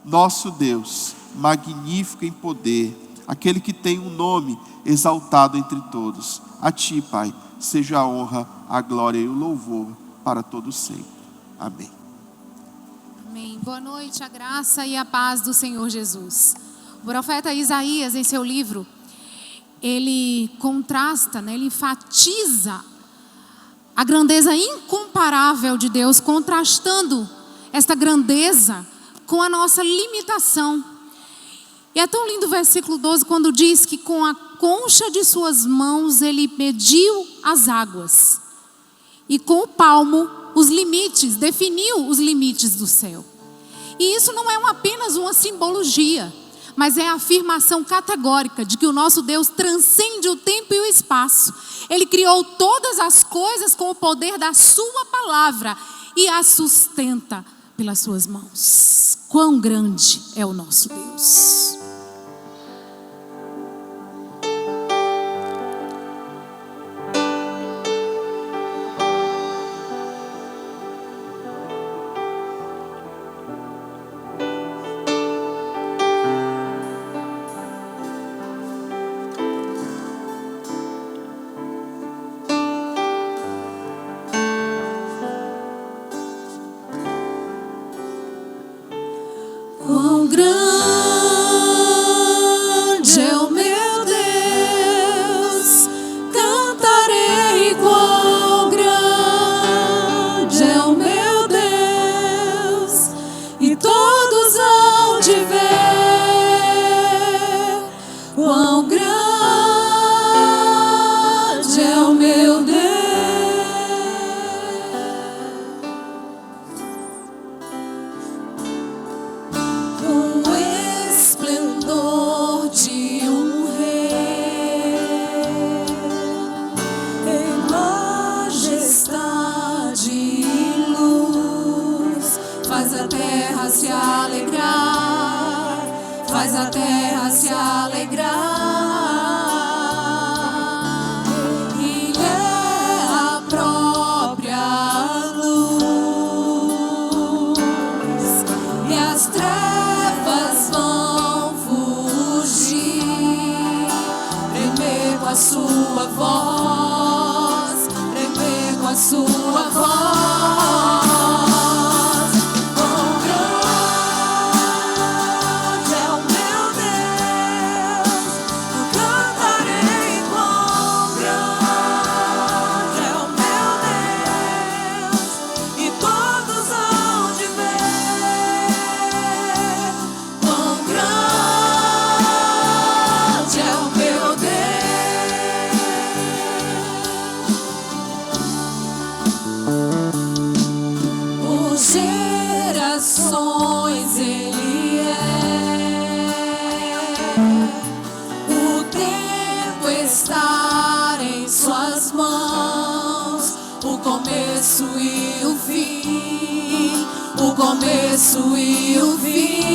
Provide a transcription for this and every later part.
nosso Deus, magnífico em poder, aquele que tem um nome exaltado entre todos. A Ti, Pai, seja a honra, a glória e o louvor para todos sempre. Amém. Amém. Boa noite, a graça e a paz do Senhor Jesus. O profeta Isaías, em seu livro, ele contrasta, ele enfatiza a grandeza incomparável de Deus, contrastando esta grandeza com a nossa limitação. E é tão lindo o versículo 12, quando diz que com a concha de suas mãos ele mediu as águas, e com o palmo os limites, definiu os limites do céu. E isso não é apenas uma simbologia, mas é a afirmação categórica de que o nosso Deus transcende o tempo e o espaço. Ele criou todas as coisas com o poder da sua palavra e as sustenta pelas suas mãos. Quão grande é o nosso Deus! Quão grande é o meu Deus, cantarei. Quão grande é o meu Deus, e todos hão de ver. Quão grande é o meu Deus. Se alegrar, faz a terra se alegrar. Ele é a própria luz, e as trevas vão fugir, tremer com a sua voz, tremer com a sua voz. Gerações Ele é, o tempo está em suas mãos, o começo e o fim, o começo e o fim.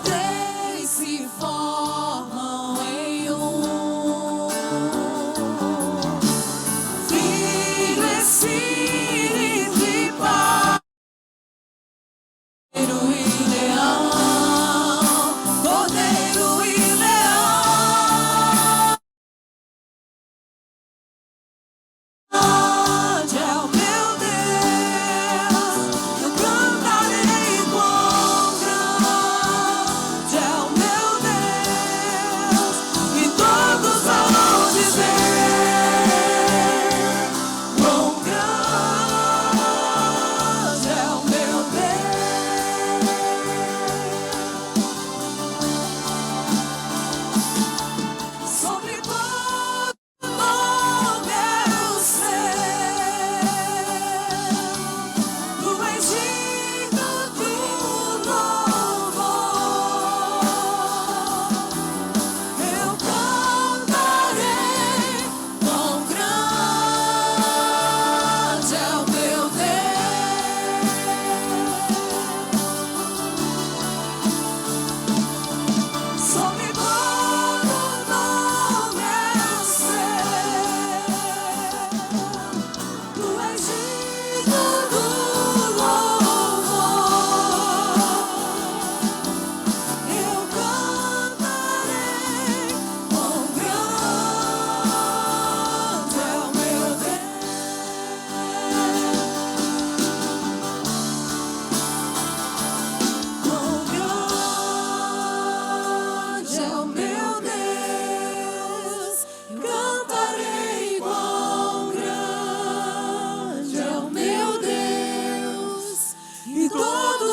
Três se formam em um, Filho, Espírito e Pai. Cordeiro e leão, Cordeiro e leão. Grande é o meu Deus,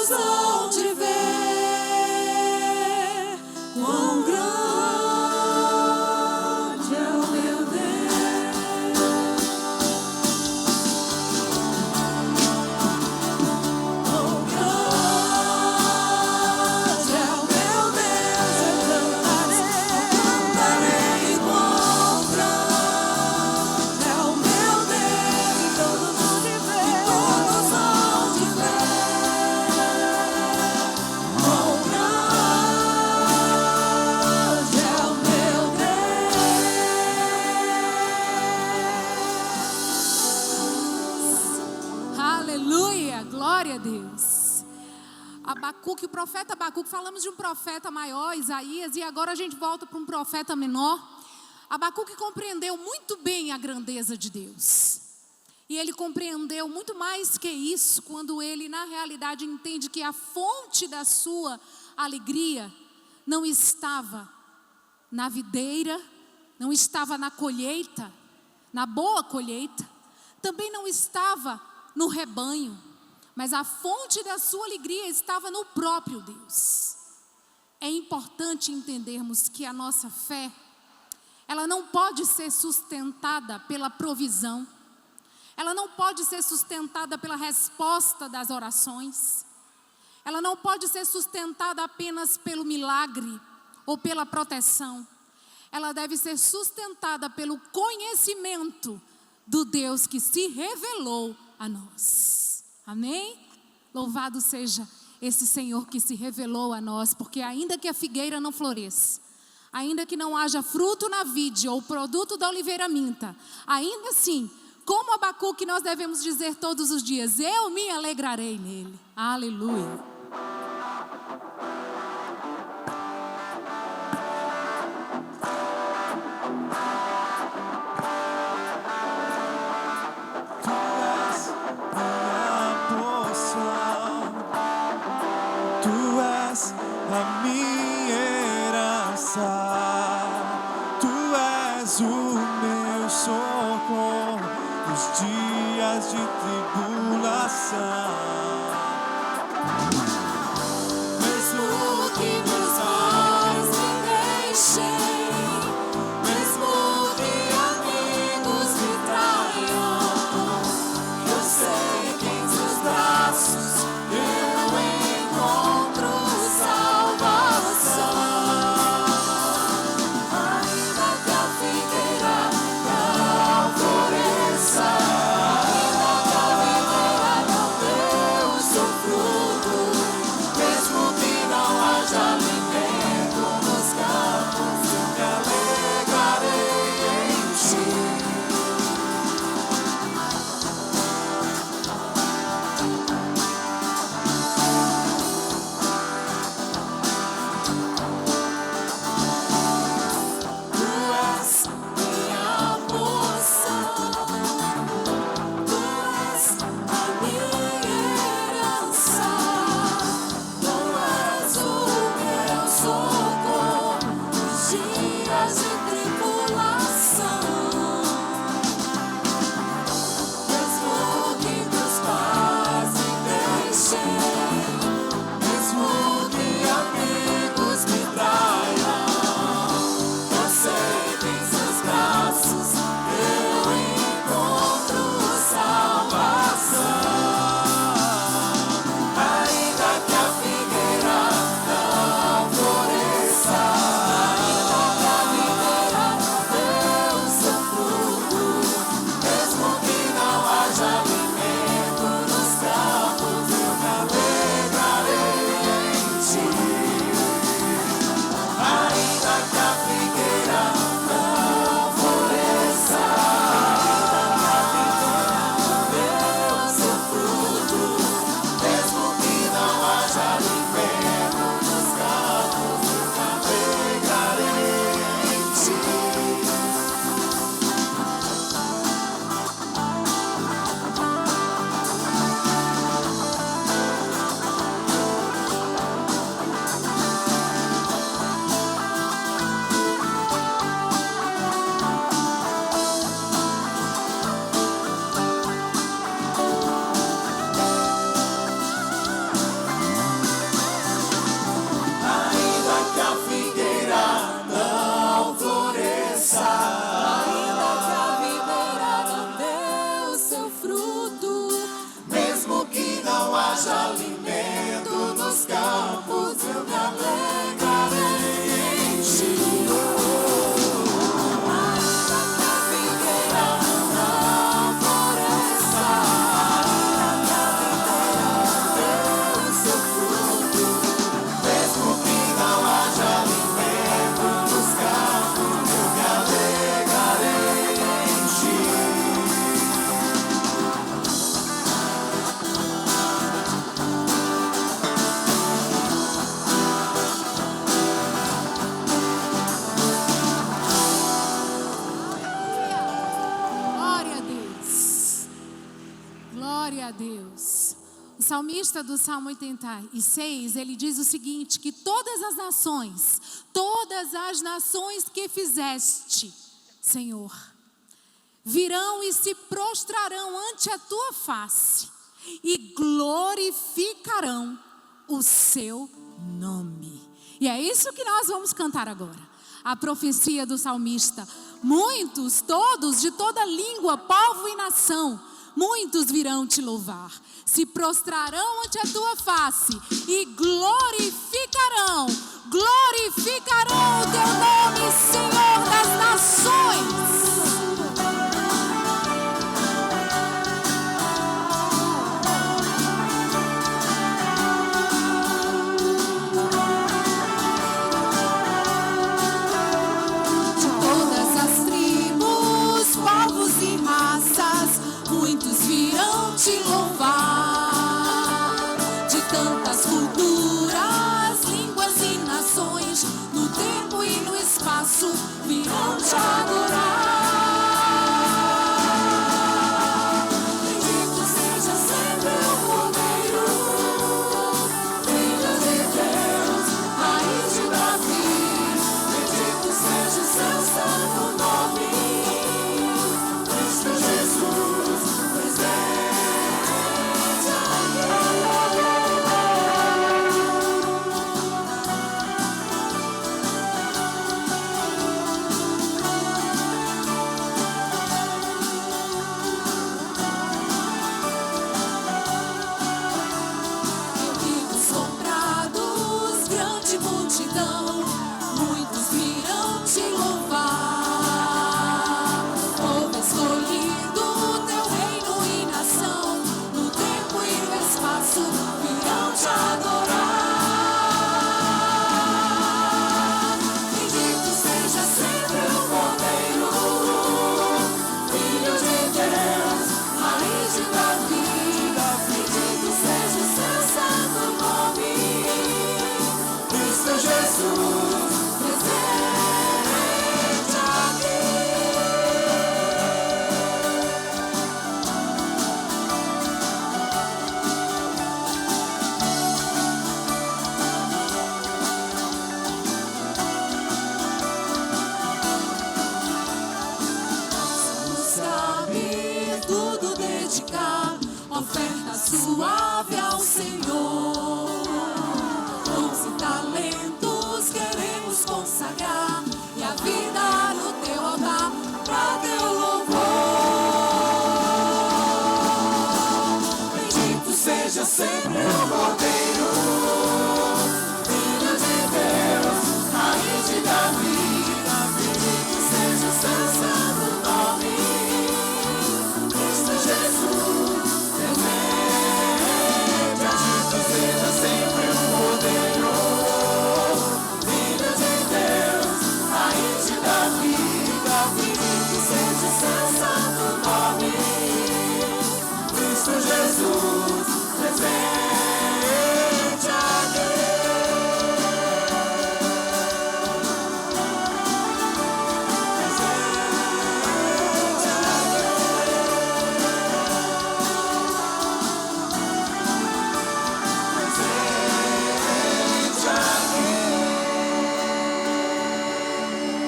todos hão de ver quão grande é o meu Deus. Quão grande é o meu Deus, eu cantarei quão grande é o meu Deus, e todos hão de ver. Aleluia, glória a Deus. Abacuque, o profeta Abacuque, falamos de um profeta maior, Isaías, e agora a gente volta para um profeta menor. Abacuque compreendeu muito bem a grandeza de Deus. E ele compreendeu muito mais que isso quando ele, na realidade, entende que a fonte da sua alegria não estava na videira, não estava na colheita, na boa colheita, também não estava no rebanho, mas a fonte da sua alegria estava no próprio Deus. É importante entendermos que a nossa fé, ela não pode ser sustentada pela provisão, ela não pode ser sustentada pela resposta das orações, ela não pode ser sustentada apenas pelo milagre ou pela proteção. Ela deve ser sustentada pelo conhecimento do Deus que se revelou a nós. Amém? Louvado seja esse Senhor que se revelou a nós, porque ainda que a figueira não floresça, ainda que não haja fruto na vide ou produto da oliveira minta, ainda assim, como Abacuque, nós devemos dizer todos os dias: eu me alegrarei nele. Aleluia. A minha herança, tu és o meu socorro nos dias de tribulação. salmista do Salmo 86, ele diz o seguinte, que todas as nações que fizeste, Senhor, virão e se prostrarão ante a tua face e glorificarão o seu nome. E é isso que nós vamos cantar agora. A profecia do salmista. Muitos, todos, de toda língua, povo e nação, muitos virão te louvar. Se prostrarão ante a tua face e glorificarão o teu nome, Senhor das nações. Muitos virão te louvar, de tantas culturas, línguas e nações, no tempo e no espaço virão te adorar. Bendito seja sempre o Cordeiro, Filho de Deus, Raiz de Davi. Bendito seja o seu santo nome, Cristo Jesus. Muitos virão te louvar, povo escolhido, teu reino e nação, no tempo e no espaço virão te adorar. Bendito seja sempre o Cordeiro, Filho de Deus, Raiz de Davi. Bendito seja o seu santo nome, Cristo Jesus, presente aqui. Nos cabe tudo dedicar, oferta suave ao Senhor. Dons e talentos queremos consagrar, e a vida no teu altar, pra teu louvor. Bendito seja sempre o Cordeiro, Filho de Deus, Raiz de Davi. Bendito seja o seu santo nome, Cristo Jesus, presente. Bendito seja sempre o Cordeiro, Filho de Deus, Raiz de Davi. Bendito seja o seu santo nome, Cristo Jesus, presente aqui.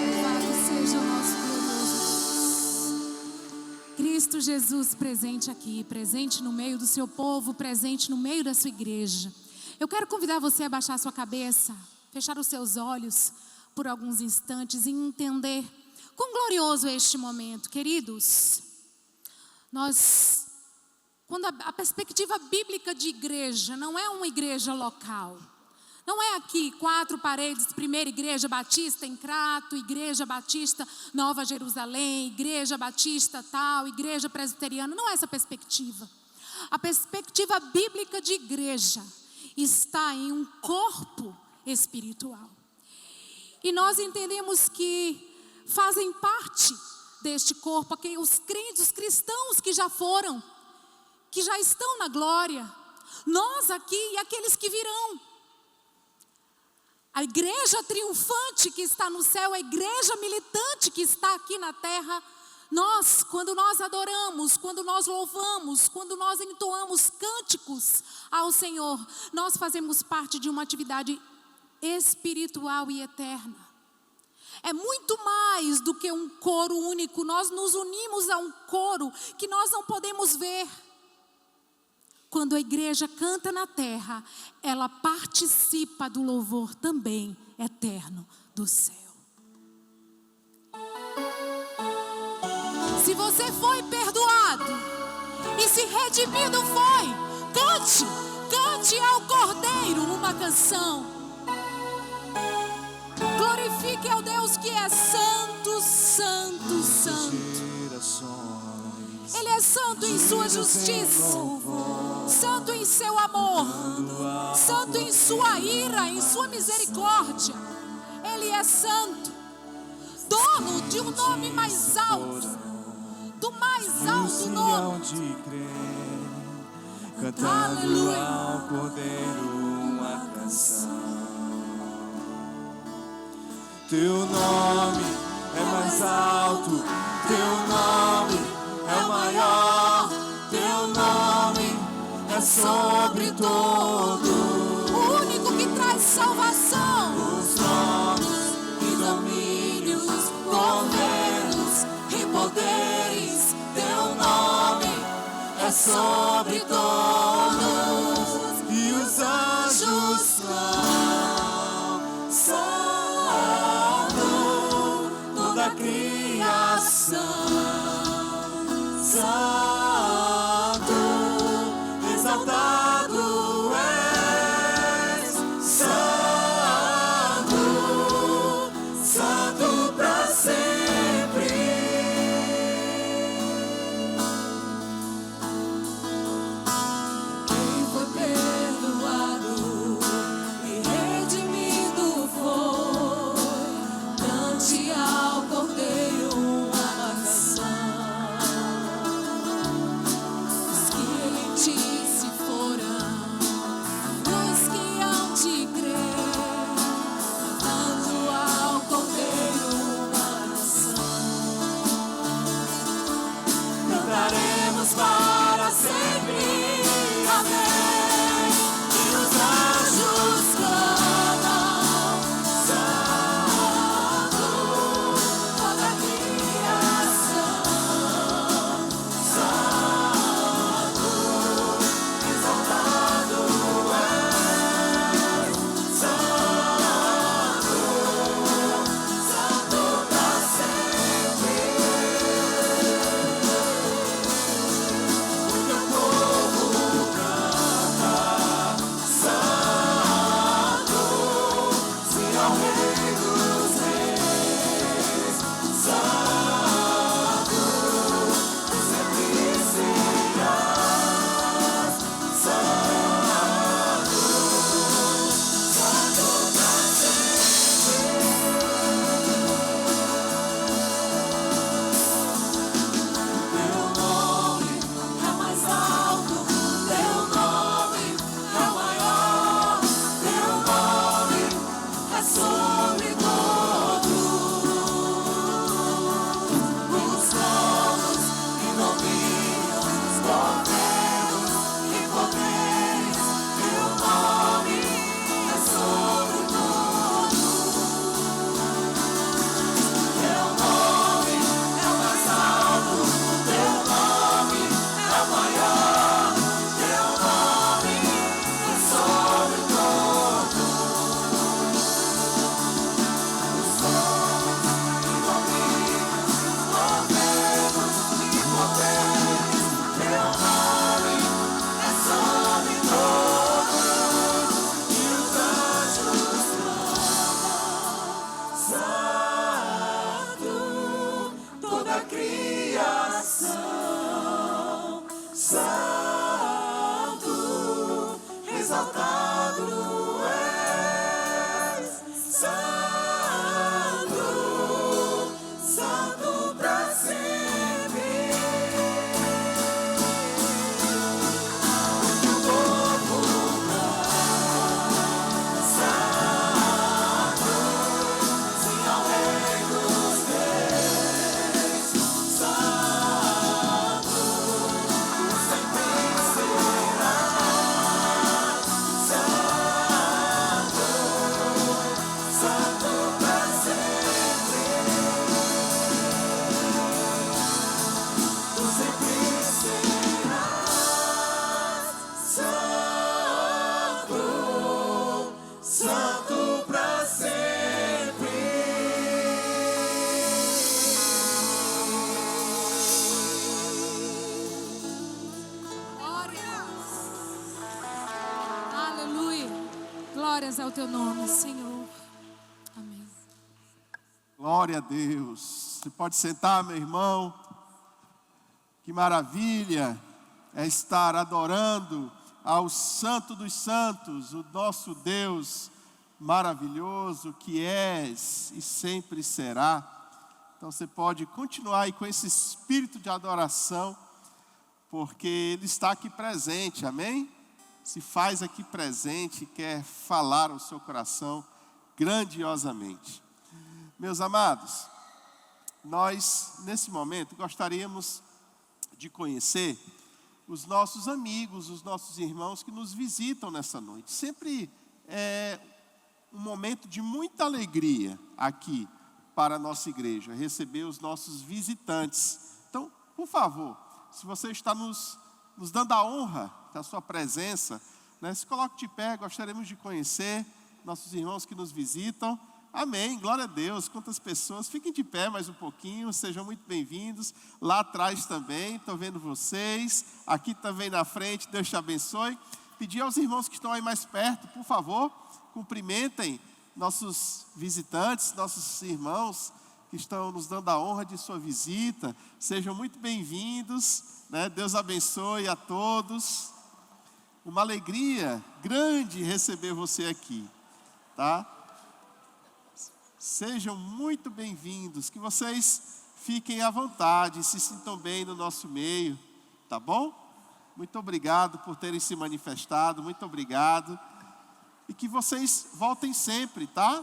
Louvado seja o nosso glorioso Cristo Jesus, presente aqui, presente no meio do seu povo, presente no meio da sua igreja. Eu quero convidar você a baixar a sua cabeça, fechar os seus olhos por alguns instantes e entender quão glorioso é este momento, queridos. Quando a perspectiva bíblica de igreja não é uma igreja local, não é aqui 4 paredes, primeira igreja batista em Crato, igreja batista Nova Jerusalém, igreja batista tal, igreja presbiteriana, não é essa perspectiva. A perspectiva bíblica de igreja está em um corpo espiritual. E nós entendemos que fazem parte deste corpo os crentes, os cristãos que já foram, que já estão na glória, nós aqui e aqueles que virão. A igreja triunfante que está no céu, a igreja militante que está aqui na terra, Quando nós adoramos, quando nós louvamos, quando nós entoamos cânticos ao Senhor, nós fazemos parte de uma atividade espiritual e eterna. É muito mais do que um coro único. Nós nos unimos a um coro que nós não podemos ver. Quando a igreja canta na terra, ela participa do louvor também eterno do céu. Se você foi perdoado e se redimido foi, cante ao Cordeiro uma canção. Glorifique ao Deus que é santo, santo, santo. Ele é santo em sua justiça, santo em seu amor, santo em sua ira, em sua misericórdia. Ele é santo, dono de um nome mais alto, do mais alto nome. Cantando ao Cordeiro uma canção. Teu nome é mais alto, teu nome é o maior, teu nome é sobre todo. O único que traz salvação. Os tronos e domínios, governos e poderes, teu nome é sobre todos. E os anjos clamam, santo, toda a criação, santo, exaltado és, santo, santo para sempre. Glórias ao teu nome, Senhor. Amém. Glória a Deus. Você pode sentar, meu irmão. Que maravilha é estar adorando ao Santo dos Santos, o nosso Deus maravilhoso que és e sempre será. Então você pode continuar aí com esse espírito de adoração, porque Ele está aqui presente, amém? Se faz aqui presente e quer falar ao seu coração grandiosamente. Meus amados, nós nesse momento gostaríamos de conhecer os nossos amigos, os nossos irmãos que nos visitam nessa noite. Sempre é um momento de muita alegria aqui para a nossa igreja, receber os nossos visitantes. Então, por favor, se você está nos dando a honra da sua presença, né, se coloque de pé, gostaríamos de conhecer nossos irmãos que nos visitam. Amém, glória a Deus. Quantas pessoas, fiquem de pé mais um pouquinho, sejam muito bem-vindos. Lá atrás também, estou vendo vocês, aqui também na frente, Deus te abençoe. Pedir aos irmãos que estão aí mais perto, por favor, cumprimentem nossos visitantes, nossos irmãos que estão nos dando a honra de sua visita. Sejam muito bem-vindos, né? Deus abençoe a todos. Uma alegria grande receber você aqui, tá? Sejam muito bem-vindos, que vocês fiquem à vontade, se sintam bem no nosso meio, tá bom? Muito obrigado por terem se manifestado, muito obrigado. E que vocês voltem sempre, tá?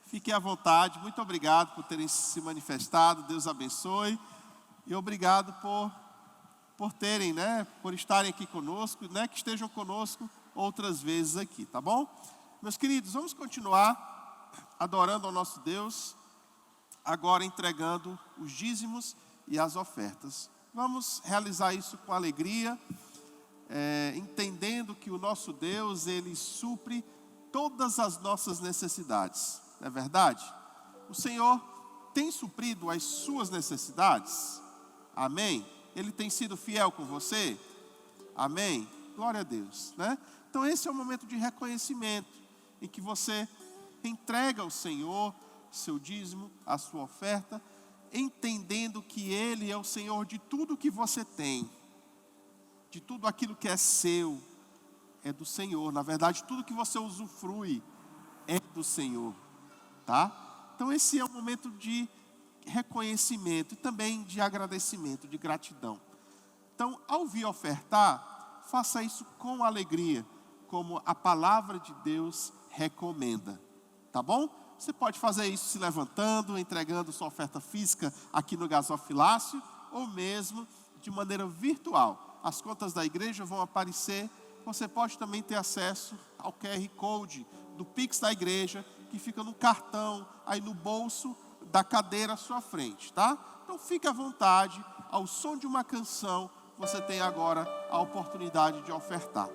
Fiquem à vontade, muito obrigado por terem se manifestado, Deus abençoe. E obrigado por terem, né, por estarem aqui conosco, né, que estejam conosco outras vezes aqui, tá bom? Meus queridos, vamos continuar adorando ao nosso Deus, agora entregando os dízimos e as ofertas. Vamos realizar isso com alegria, entendendo que o nosso Deus, Ele supre todas as nossas necessidades, não é verdade? O Senhor tem suprido as suas necessidades, amém? Ele tem sido fiel com você, amém? Glória a Deus, né? Então esse é o momento de reconhecimento, em que você entrega ao Senhor seu dízimo, a sua oferta, entendendo que Ele é o Senhor de tudo que você tem, de tudo aquilo que é seu, é do Senhor. Na verdade, tudo que você usufrui é do Senhor, tá? Então esse é um momento de reconhecimento e também de agradecimento, de gratidão. Então, ao vir ofertar, faça isso com alegria, como a palavra de Deus recomenda, tá bom? Você pode fazer isso se levantando, entregando sua oferta física aqui no gasofilácio, ou mesmo de maneira virtual. As contas da igreja vão aparecer. Você pode também ter acesso ao QR Code do Pix da igreja, que fica no cartão, aí no bolso da cadeira à sua frente, tá? Então fique à vontade, ao som de uma canção, você tem agora a oportunidade de ofertar.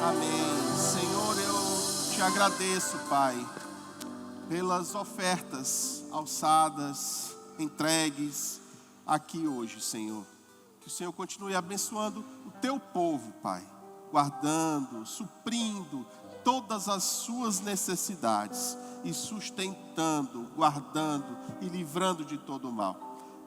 Amém. Senhor, eu te agradeço, Pai, pelas ofertas alçadas, entregues aqui hoje, Senhor. Que o Senhor continue abençoando o teu povo, Pai, guardando, suprindo todas as suas necessidades e sustentando, guardando e livrando de todo o mal.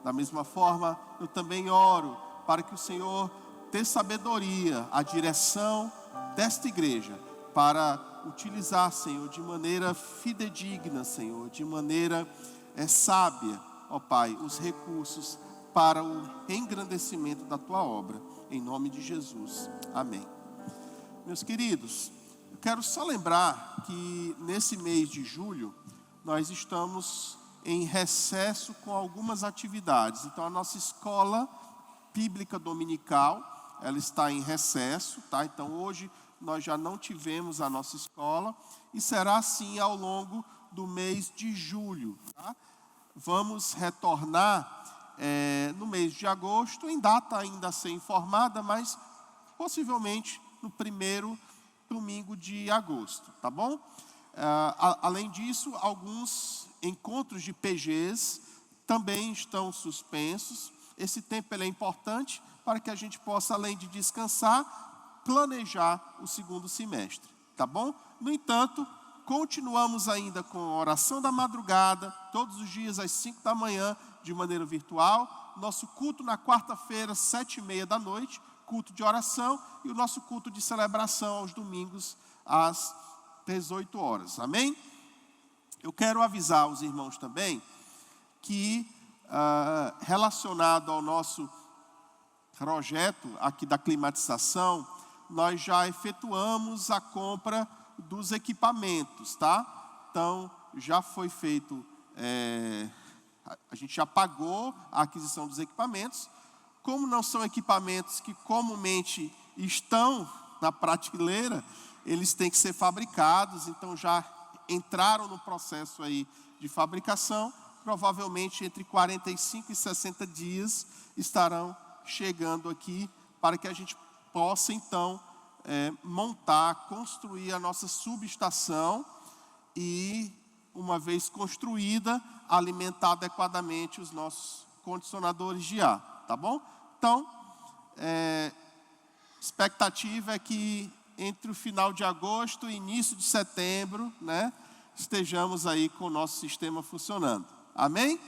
Da mesma forma, eu também oro para que o Senhor dê sabedoria, a direção desta igreja para utilizar, Senhor, de maneira fidedigna, Senhor, de maneira sábia, ó Pai, os recursos para o engrandecimento da Tua obra, em nome de Jesus, amém. Meus queridos, eu quero só lembrar que nesse mês de julho, nós estamos em recesso com algumas atividades. Então a nossa escola bíblica dominical, ela está em recesso, tá? Então hoje nós já não tivemos a nossa escola e será assim ao longo do mês de julho, tá? Vamos retornar no mês de agosto, em data ainda a ser informada, mas possivelmente no primeiro domingo de agosto, tá bom? Além disso, alguns encontros de PGs também estão suspensos. Esse tempo ele é importante para que a gente possa, além de descansar, planejar o segundo semestre, tá bom? No entanto, continuamos ainda com a oração da madrugada, todos os dias às 5 da manhã, de maneira virtual. Nosso culto na quarta-feira, 7h30 da noite, culto de oração, e o nosso culto de celebração aos domingos, às 18 horas. Amém? Eu quero avisar os irmãos também que, relacionado ao nosso projeto aqui da climatização, nós já efetuamos a compra dos equipamentos, tá? Então, já foi feito, a gente já pagou a aquisição dos equipamentos. Como não são equipamentos que comumente estão na prateleira, eles têm que ser fabricados, então já entraram no processo aí de fabricação. Provavelmente entre 45 e 60 dias estarão chegando aqui para que a gente possa então montar, construir a nossa subestação e, uma vez construída, alimentar adequadamente os nossos condicionadores de ar, tá bom? Então, expectativa é que entre o final de agosto e início de setembro, né, estejamos aí com o nosso sistema funcionando. Amém?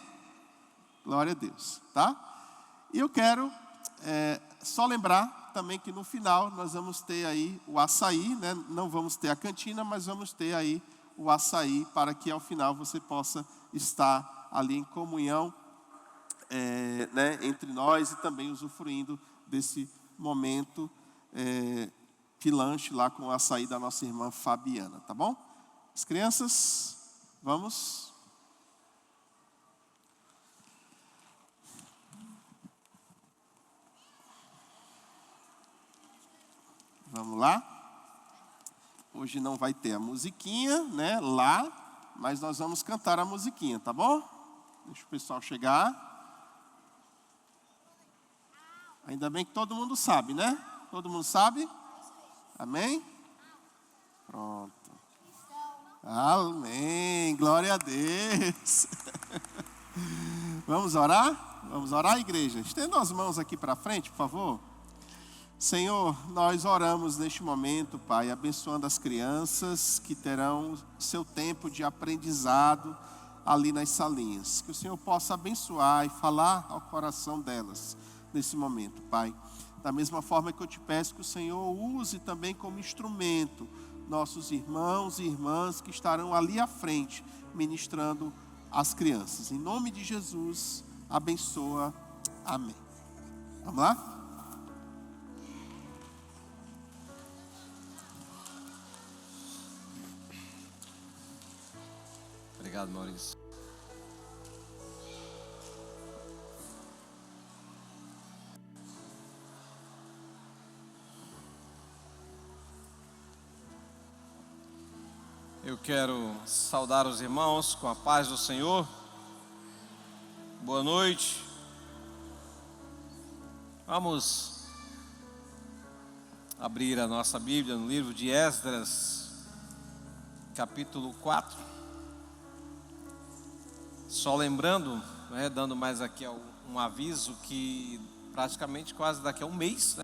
Glória a Deus, tá? E eu quero só lembrar também que no final nós vamos ter aí o açaí, né? Não vamos ter a cantina, mas vamos ter aí o açaí para que ao final você possa estar ali em comunhão, né, entre nós e também usufruindo desse momento de lanche lá com o açaí da nossa irmã Fabiana, tá bom? As crianças, vamos. Vamos lá. Hoje não vai ter a musiquinha, né, lá, mas nós vamos cantar a musiquinha, tá bom? Deixa o pessoal chegar. Ainda bem que todo mundo sabe, né? Todo mundo sabe? Amém? Pronto. Amém. Glória a Deus. Vamos orar? Vamos orar, igreja? Estenda as mãos aqui para frente, por favor. Senhor, nós oramos neste momento, Pai, abençoando as crianças que terão seu tempo de aprendizado ali nas salinhas. Que o Senhor possa abençoar e falar ao coração delas nesse momento, Pai. Da mesma forma que eu te peço que o Senhor use também como instrumento nossos irmãos e irmãs que estarão ali à frente ministrando às crianças. Em nome de Jesus, abençoa. Amém. Vamos lá? Obrigado, Maurício. Eu quero saudar os irmãos com a paz do Senhor. Boa noite. Vamos abrir a nossa Bíblia no livro de Esdras, capítulo 4. Só lembrando, dando mais aqui um aviso, que praticamente quase daqui a um mês,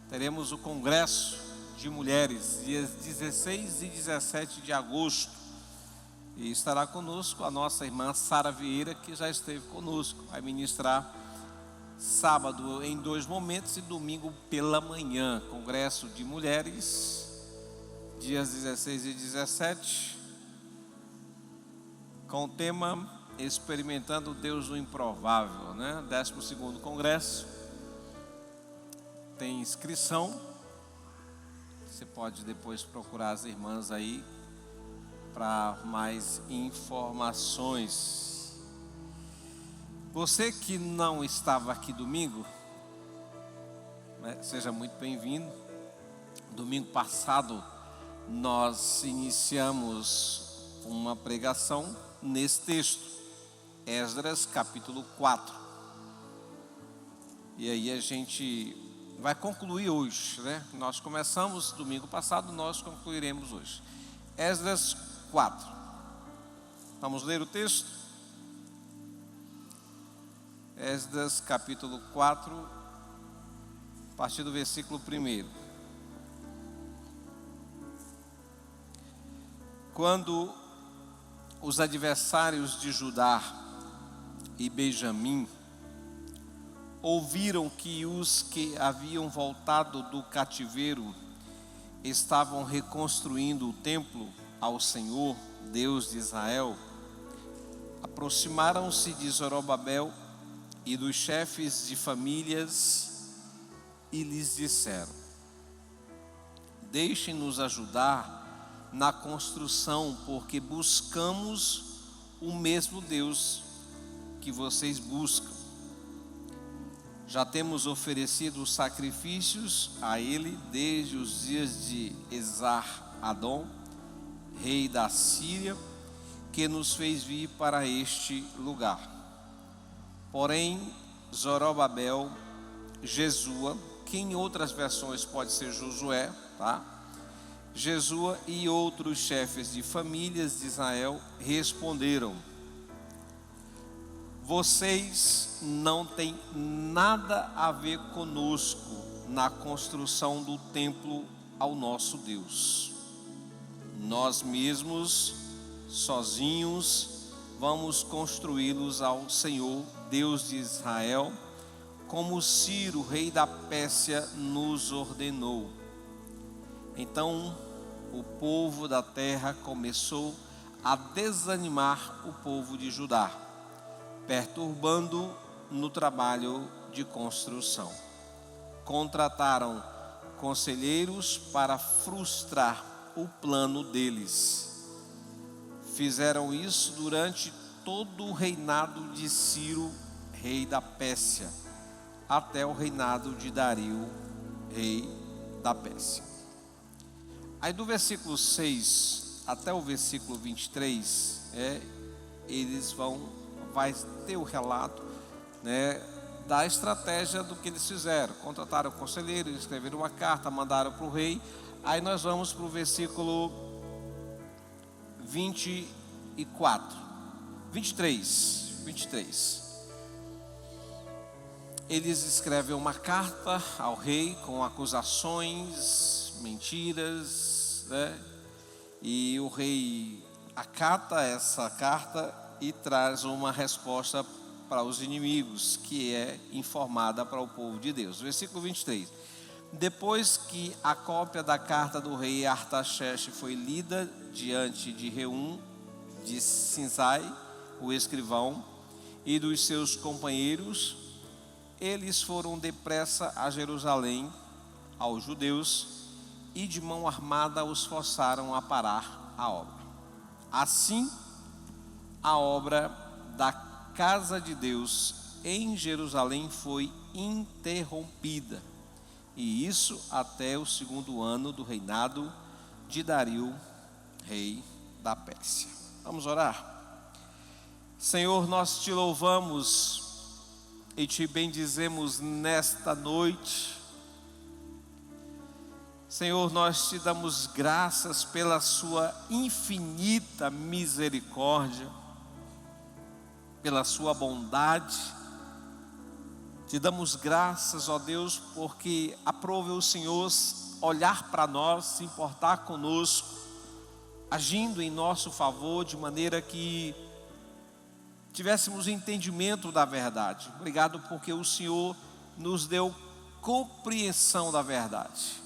teremos o Congresso de Mulheres, dias 16 e 17 de agosto. E estará conosco a nossa irmã Sara Vieira, que já esteve conosco. Vai ministrar sábado em 2 momentos e domingo pela manhã. Congresso de Mulheres, dias 16 e 17, com o tema Experimentando Deus no Improvável, 12º Congresso. Tem inscrição. Você pode depois procurar as irmãs aí para mais informações. Você que não estava aqui domingo, seja muito bem-vindo. Domingo passado nós iniciamos uma pregação nesse texto, Esdras capítulo 4. E aí a gente vai concluir hoje, Nós começamos domingo passado, nós concluiremos hoje. Esdras 4. Vamos ler o texto? Esdras capítulo 4, a partir do versículo 1. Quando os adversários de Judá e Benjamim ouviram que os que haviam voltado do cativeiro estavam reconstruindo o templo ao Senhor, Deus de Israel, aproximaram-se de Zorobabel e dos chefes de famílias e lhes disseram: deixem-nos ajudar na construção, porque buscamos o mesmo Deus que vocês buscam. Já temos oferecido sacrifícios a Ele desde os dias de Esar-Adom, rei da Síria, que nos fez vir para este lugar. Porém, Zorobabel, Jesua, que em outras versões pode ser Josué, Jesua e outros chefes de famílias de Israel responderam: vocês não têm nada a ver conosco na construção do templo ao nosso Deus. Nós mesmos, sozinhos, vamos construí-los ao Senhor, Deus de Israel, como Ciro, rei da Pérsia, nos ordenou. Então o povo da terra começou a desanimar o povo de Judá, perturbando no trabalho de construção. Contrataram conselheiros para frustrar o plano deles. Fizeram isso durante todo o reinado de Ciro, rei da Pérsia, até o reinado de Dario, rei da Pérsia. Aí do versículo 6 até o versículo 23, vai ter o relato, da estratégia do que eles fizeram. Contrataram o conselheiro, escreveram uma carta, mandaram para o rei. Aí nós vamos para o versículo 23. Eles escrevem uma carta ao rei com acusações, mentiras, e o rei acata essa carta e traz uma resposta para os inimigos, que é informada para o povo de Deus. Versículo 23. Depois que a cópia da carta do rei Artaxerxes foi lida diante de Reum de Sinsai, o escrivão, e dos seus companheiros, eles foram depressa a Jerusalém, aos judeus, e de mão armada os forçaram a parar a obra. Assim, a obra da casa de Deus em Jerusalém foi interrompida, e isso até o 2º ano do reinado de Dario, rei da Pérsia. Vamos orar? Senhor, nós te louvamos e te bendizemos nesta noite, Senhor, nós te damos graças pela sua infinita misericórdia, pela sua bondade. Te damos graças, ó Deus, porque aprove o Senhor olhar para nós, se importar conosco, agindo em nosso favor, de maneira que tivéssemos entendimento da verdade. Obrigado porque o Senhor nos deu compreensão da verdade.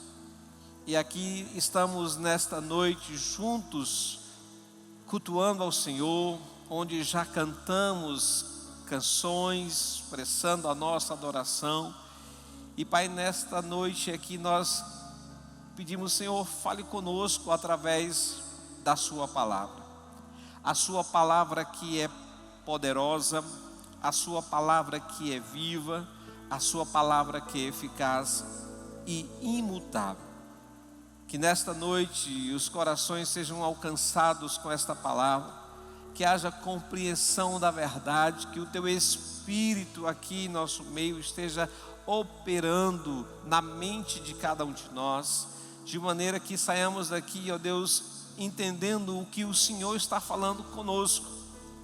E aqui estamos nesta noite juntos, cultuando ao Senhor, onde já cantamos canções, expressando a nossa adoração. E Pai, nesta noite aqui nós pedimos, Senhor, fale conosco através da sua palavra. A sua palavra que é poderosa, a sua palavra que é viva, a sua palavra que é eficaz e imutável. Que nesta noite os corações sejam alcançados com esta palavra, que haja compreensão da verdade, que o teu Espírito aqui em nosso meio esteja operando na mente de cada um de nós, de maneira que saiamos daqui, ó Deus, entendendo o que o Senhor está falando conosco,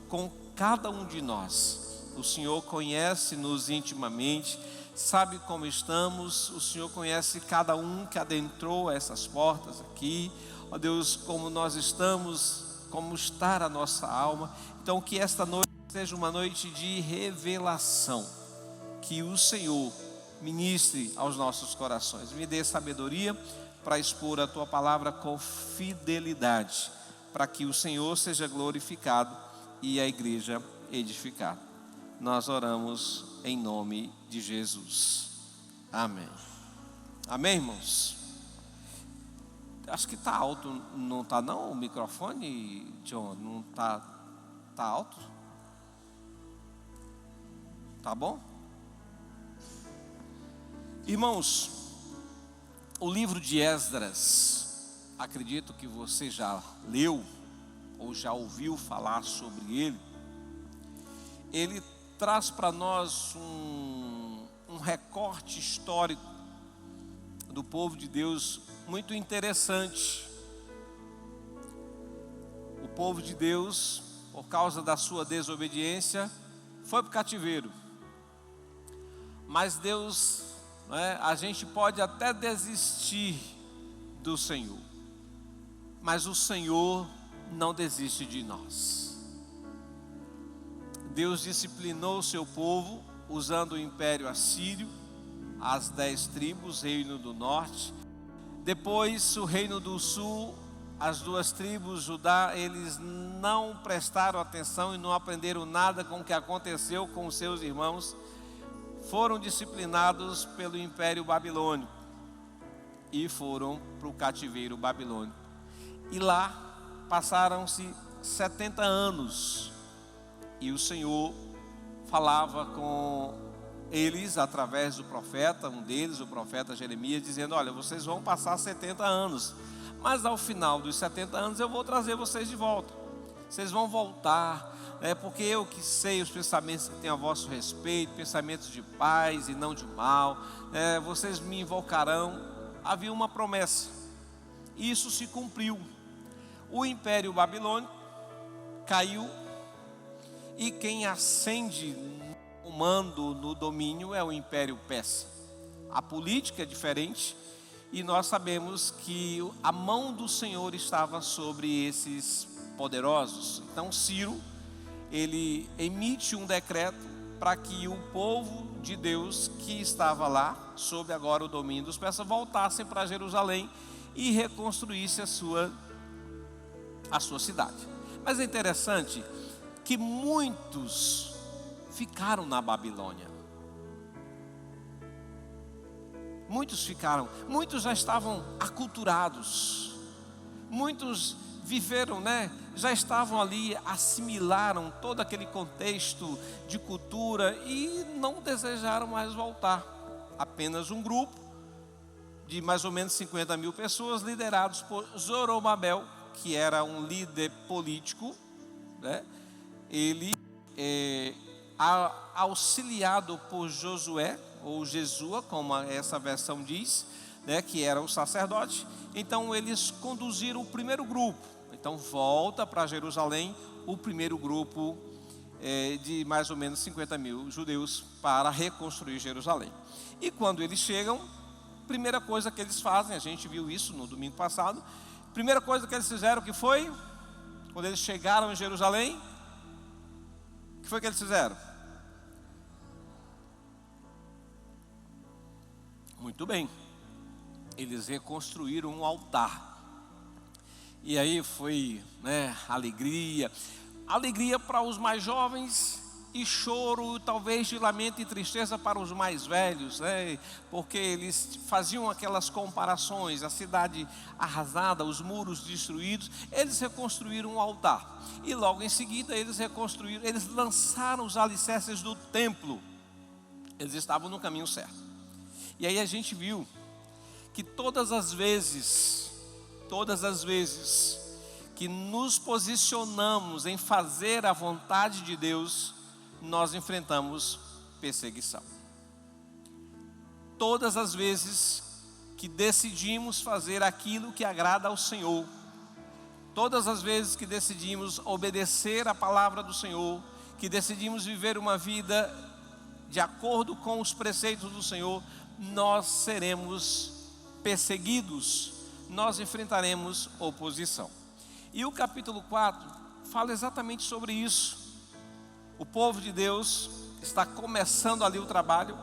com cada um de nós. O Senhor conhece-nos intimamente, sabe como estamos, o Senhor conhece cada um que adentrou essas portas aqui, ó Deus, como nós estamos, como está a nossa alma. Então que esta noite seja uma noite de revelação, que o Senhor ministre aos nossos corações, me dê sabedoria para expor a tua palavra com fidelidade, para que o Senhor seja glorificado e a igreja edificada. Nós oramos em nome de Jesus. Amém. Amém, irmãos? Acho que está alto, não está não o microfone, John? Não está alto? Tá bom? Irmãos, o livro de Esdras, acredito que você já leu ou já ouviu falar sobre ele. Ele traz para nós um recorte histórico do povo de Deus muito interessante. O povo de Deus, por causa da sua desobediência, foi para o cativeiro. Mas Deus, a gente pode até desistir do Senhor, mas o Senhor não desiste de nós. Deus disciplinou o seu povo usando o Império Assírio, as 10 tribos, Reino do Norte. Depois o Reino do Sul, as 2 tribos, Judá, eles não prestaram atenção e não aprenderam nada com o que aconteceu com os seus irmãos. Foram disciplinados pelo Império Babilônico e foram para o cativeiro babilônico. E lá passaram-se 70 anos. E o Senhor falava com eles através do profeta, um deles, o profeta Jeremias, dizendo: olha, vocês vão passar 70 anos, mas ao final dos 70 anos eu vou trazer vocês de volta. Vocês vão voltar, porque eu que sei os pensamentos que tenho a vosso respeito, pensamentos de paz e não de mal, vocês me invocarão. Havia uma promessa, e isso se cumpriu. O Império Babilônico caiu, e quem ascende no mando, no domínio, é o Império Persa. A política é diferente, e nós sabemos que a mão do Senhor estava sobre esses poderosos. Então Ciro, ele emite um decreto para que o povo de Deus que estava lá, sob agora o domínio dos persas, voltassem para Jerusalém e reconstruísse a sua cidade. Mas é interessante que muitos ficaram na Babilônia. Muitos ficaram, muitos já estavam aculturados, muitos viveram, já estavam ali, assimilaram todo aquele contexto de cultura e não desejaram mais voltar. Apenas um grupo de mais ou menos 50 mil pessoas, liderados por Zorobabel, que era um líder político, ele auxiliado por Josué, ou Jesua, como essa versão diz, né, que era o sacerdote. Então eles conduziram o primeiro grupo. Então volta para Jerusalém o primeiro grupo de mais ou menos 50 mil judeus para reconstruir Jerusalém. E quando eles chegam, primeira coisa que eles fazem, a gente viu isso no domingo passado, primeira coisa que eles fizeram, que foi, quando eles chegaram em Jerusalém, o que foi que eles fizeram? Muito bem, eles reconstruíram um altar. E aí foi, né, alegria para os mais jovens e choro, talvez de lamento e tristeza para os mais velhos, né? Porque eles faziam aquelas comparações, a cidade arrasada, os muros destruídos. Eles reconstruíram um altar e logo em seguida eles lançaram os alicerces do templo. Eles estavam no caminho certo. E aí a gente viu que todas as vezes que nos posicionamos em fazer a vontade de Deus, nós enfrentamos perseguição. Todas as vezes que decidimos fazer aquilo que agrada ao Senhor, todas as vezes que decidimos obedecer a palavra do Senhor, que decidimos viver uma vida de acordo com os preceitos do Senhor, nós seremos perseguidos, nós enfrentaremos oposição. E o capítulo 4 fala exatamente sobre isso. O povo de Deus está começando ali o trabalho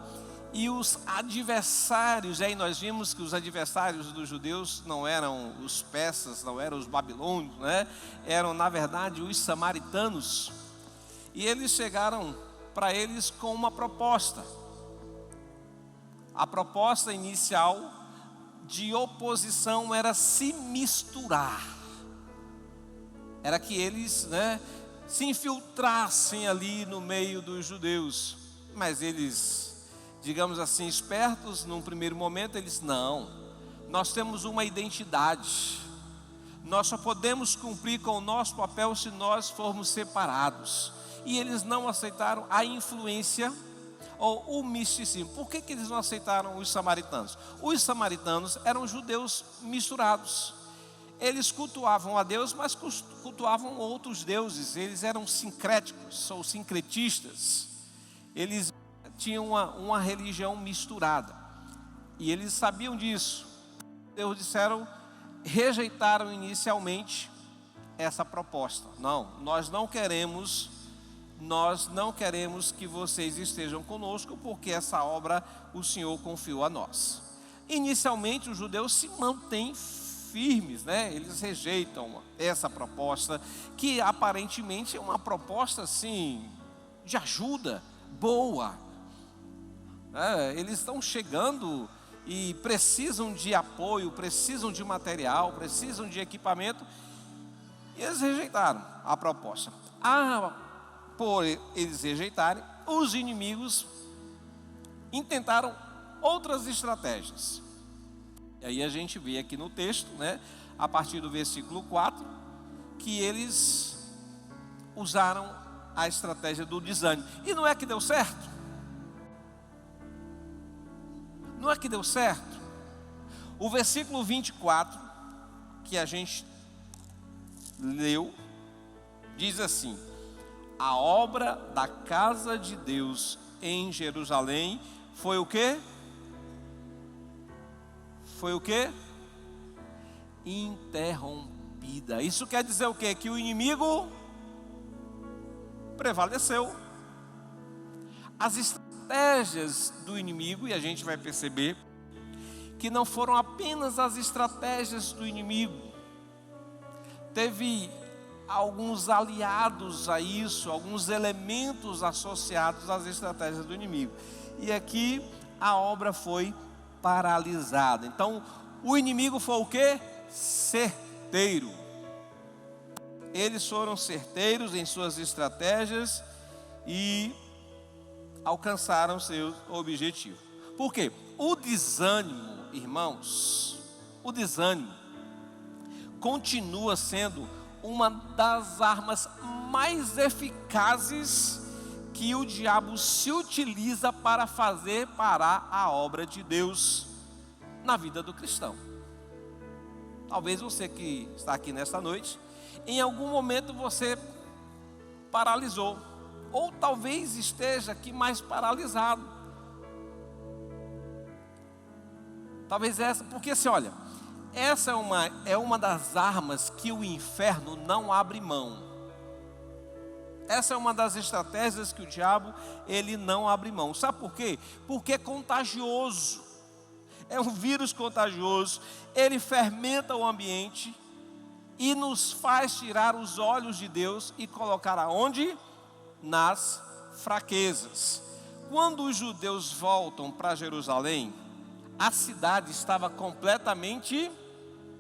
e os adversários, aí nós vimos que os adversários dos judeus não eram os persas, não eram os babilônios, né? Eram na verdade os samaritanos. E eles chegaram para eles com uma proposta. A proposta inicial de oposição era se misturar, era que eles, né, se infiltrassem ali no meio dos judeus. Mas eles, digamos assim, espertos, num primeiro momento, eles não, nós temos uma identidade, nós só podemos cumprir com o nosso papel se nós formos separados. E eles não aceitaram a influência ou o misticismo. Por que eles não aceitaram os samaritanos? Os samaritanos eram judeus misturados. Eles cultuavam a Deus, mas cultuavam outros deuses. Eles eram sincréticos ou sincretistas. Eles tinham uma religião misturada. E eles sabiam disso. Deus rejeitaram inicialmente essa proposta. Não, nós não queremos que vocês estejam conosco, porque essa obra o Senhor confiou a nós. Inicialmente os judeus se mantêm firmes, né? Eles rejeitam essa proposta, que aparentemente é uma proposta assim, de ajuda, boa. Eles estão chegando e precisam de apoio, precisam de material, precisam de equipamento, e eles rejeitaram a proposta. Por eles rejeitarem, os inimigos intentaram outras estratégias. E aí a gente vê aqui no texto, né, a partir do versículo 4, que eles usaram a estratégia do desânimo. E não é que deu certo? Não é que deu certo? O versículo 24, que a gente leu, diz assim: a obra da casa de Deus em Jerusalém foi o quê? Foi o quê? Interrompida. Isso quer dizer o quê? Que o inimigo prevaleceu. As estratégias do inimigo, e a gente vai perceber que não foram apenas as estratégias do inimigo. Teve alguns aliados a isso, alguns elementos associados às estratégias do inimigo. E aqui a obra foi paralisada. Então, o inimigo foi o quê? Certeiro. Eles foram certeiros em suas estratégias e alcançaram seu objetivo. Por quê? O desânimo, irmãos, o desânimo continua sendo uma das armas mais eficazes que o diabo se utiliza para fazer parar a obra de Deus. na vida do cristão. Talvez você que está aqui nesta noite, em algum momento você paralisou, ou talvez esteja aqui mais paralisado. Talvez essa, porque assim, olha, essa é uma das armas que o inferno não abre mão. Essa é uma das estratégias que o diabo, ele não abre mão. Sabe por quê? Porque é contagioso. É um vírus contagioso. Ele fermenta o ambiente e nos faz tirar os olhos de Deus e colocar aonde? Nas fraquezas. Quando os judeus voltam para Jerusalém, a cidade estava completamente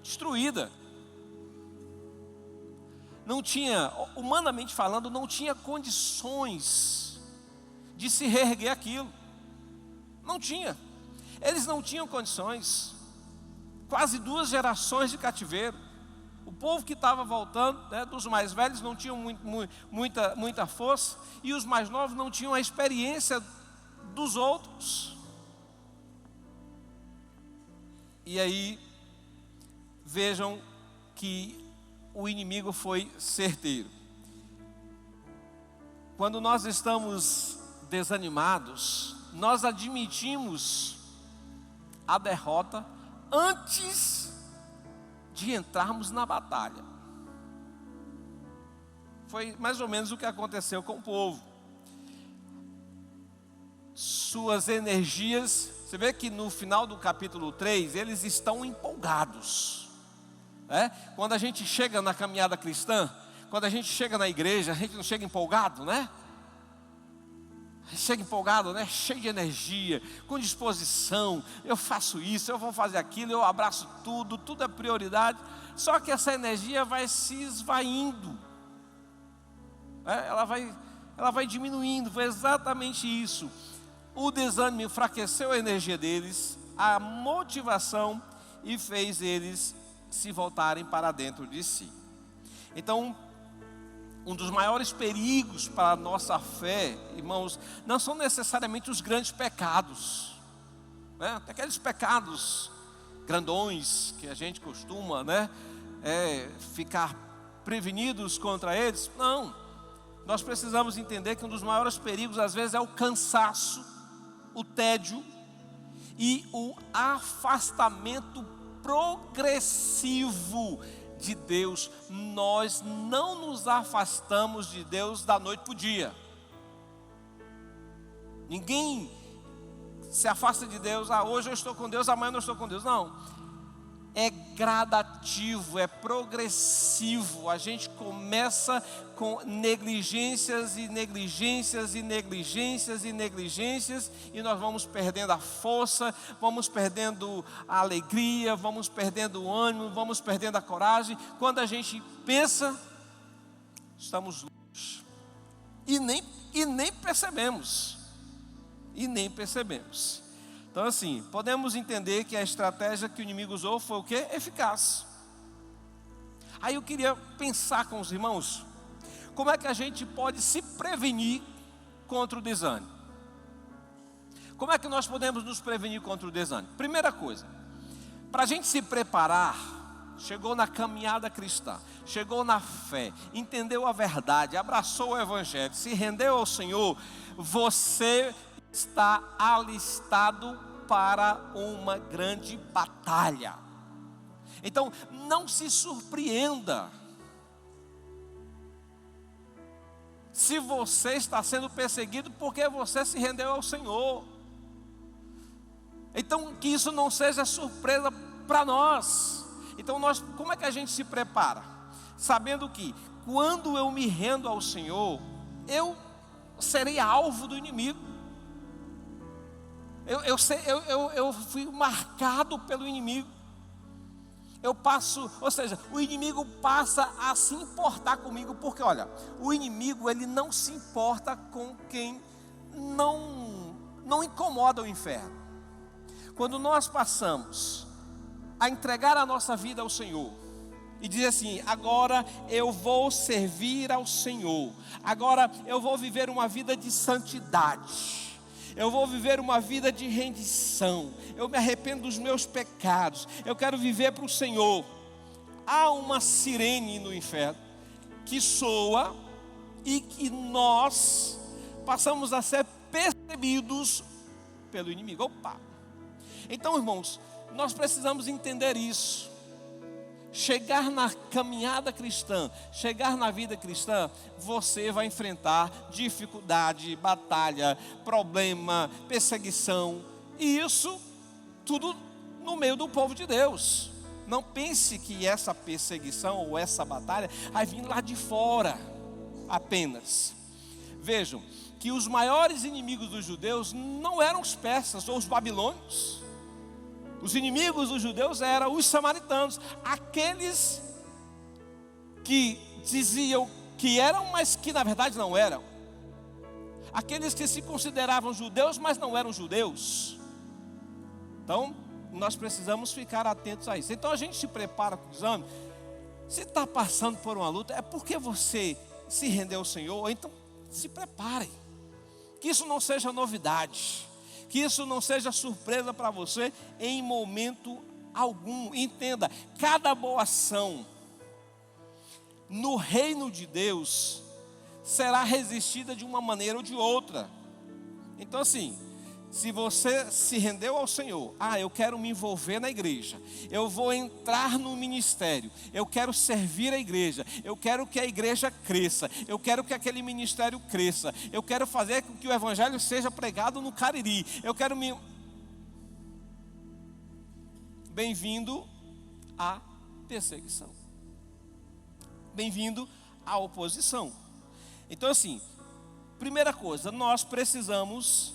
destruída. Não tinha, humanamente falando, não tinha condições de se reerguer aquilo. Não tinha. Eles não tinham condições. Quase 2 gerações de cativeiro. O povo que estava voltando, né, dos mais velhos não tinham muita força, e os mais novos não tinham a experiência dos outros. E aí, vejam que o inimigo foi certeiro. Quando nós estamos desanimados, nós admitimos a derrota antes de entrarmos na batalha. Foi mais ou menos o que aconteceu com o povo. Suas energias, você vê que no final do capítulo 3, eles estão empolgados. Quando a gente chega na caminhada cristã, quando a gente chega na igreja, a gente não chega empolgado, né? Chega empolgado, né? Cheio de energia, com disposição. Eu faço isso, eu vou fazer aquilo, eu abraço tudo, tudo é prioridade. Só que essa energia vai se esvaindo, ela vai diminuindo. Foi exatamente isso. O desânimo enfraqueceu a energia deles, a motivação, e fez eles se voltarem para dentro de si. Então, um dos maiores perigos para a nossa fé, irmãos, não são necessariamente os grandes pecados, né? Aqueles pecados grandões que a gente costuma, né, ficar prevenidos contra eles. Não, nós precisamos entender que um dos maiores perigos às vezes é o cansaço, o tédio e o afastamento progressivo de Deus. Nós não nos afastamos de Deus da noite para o dia. Ninguém se afasta de Deus. Hoje eu estou com Deus, amanhã eu não estou com Deus. Não, é gradativo, é progressivo. A gente começa com negligências e negligências e negligências e negligências, e nós vamos perdendo a força, vamos perdendo a alegria, vamos perdendo o ânimo, vamos perdendo a coragem. Quando a gente pensa, estamos longe e nem percebemos. Então assim, podemos entender que a estratégia que o inimigo usou foi o quê? Eficaz. Aí eu queria pensar com os irmãos, como é que a gente pode se prevenir contra o desânimo? Como é que nós podemos nos prevenir contra o desânimo? Primeira coisa, para a gente se preparar, chegou na caminhada cristã, chegou na fé, entendeu a verdade, abraçou o evangelho, se rendeu ao Senhor, você está alistado para uma grande batalha. Então, não se surpreenda se você está sendo perseguido porque você se rendeu ao Senhor. Então, que isso não seja surpresa para nós. Então, como é que a gente se prepara? Sabendo que quando eu me rendo ao Senhor, eu serei alvo do inimigo. Eu fui marcado pelo inimigo. O inimigo passa a se importar comigo, porque olha, o inimigo ele não se importa com quem não incomoda o inferno. Quando nós passamos a entregar a nossa vida ao Senhor e dizer assim: agora eu vou servir ao Senhor, agora eu vou viver uma vida de santidade, Eu vou viver uma vida de rendição. Eu me arrependo dos meus pecados. Eu quero viver para o Senhor. Há uma sirene no inferno que soa e que nós passamos a ser percebidos pelo inimigo. Opa! Então, irmãos, nós precisamos entender isso. Chegar na caminhada cristã, chegar na vida cristã, você vai enfrentar dificuldade, batalha, problema, perseguição. E isso tudo no meio do povo de Deus. Não pense que essa perseguição ou essa batalha vai vir lá de fora apenas. Vejam que os maiores inimigos dos judeus não eram os persas ou os babilônios. Os inimigos dos judeus eram os samaritanos, aqueles que diziam que eram, mas que na verdade não eram. Aqueles que se consideravam judeus, mas não eram judeus. Então, nós precisamos ficar atentos a isso. Então, a gente se prepara para o exame. Se está passando por uma luta, é porque você se rendeu ao Senhor, ou então se prepare. Que isso não seja novidade. Que isso não seja surpresa para você em momento algum. Entenda, cada boa ação no reino de Deus será resistida de uma maneira ou de outra. Então assim, se você se rendeu ao Senhor, eu quero me envolver na igreja, eu vou entrar no ministério, eu quero servir a igreja, eu quero que a igreja cresça, eu quero que aquele ministério cresça, eu quero fazer com que o evangelho seja pregado no Cariri, eu quero me... Bem-vindo à perseguição, bem-vindo à oposição. Então assim, primeira coisa, nós precisamos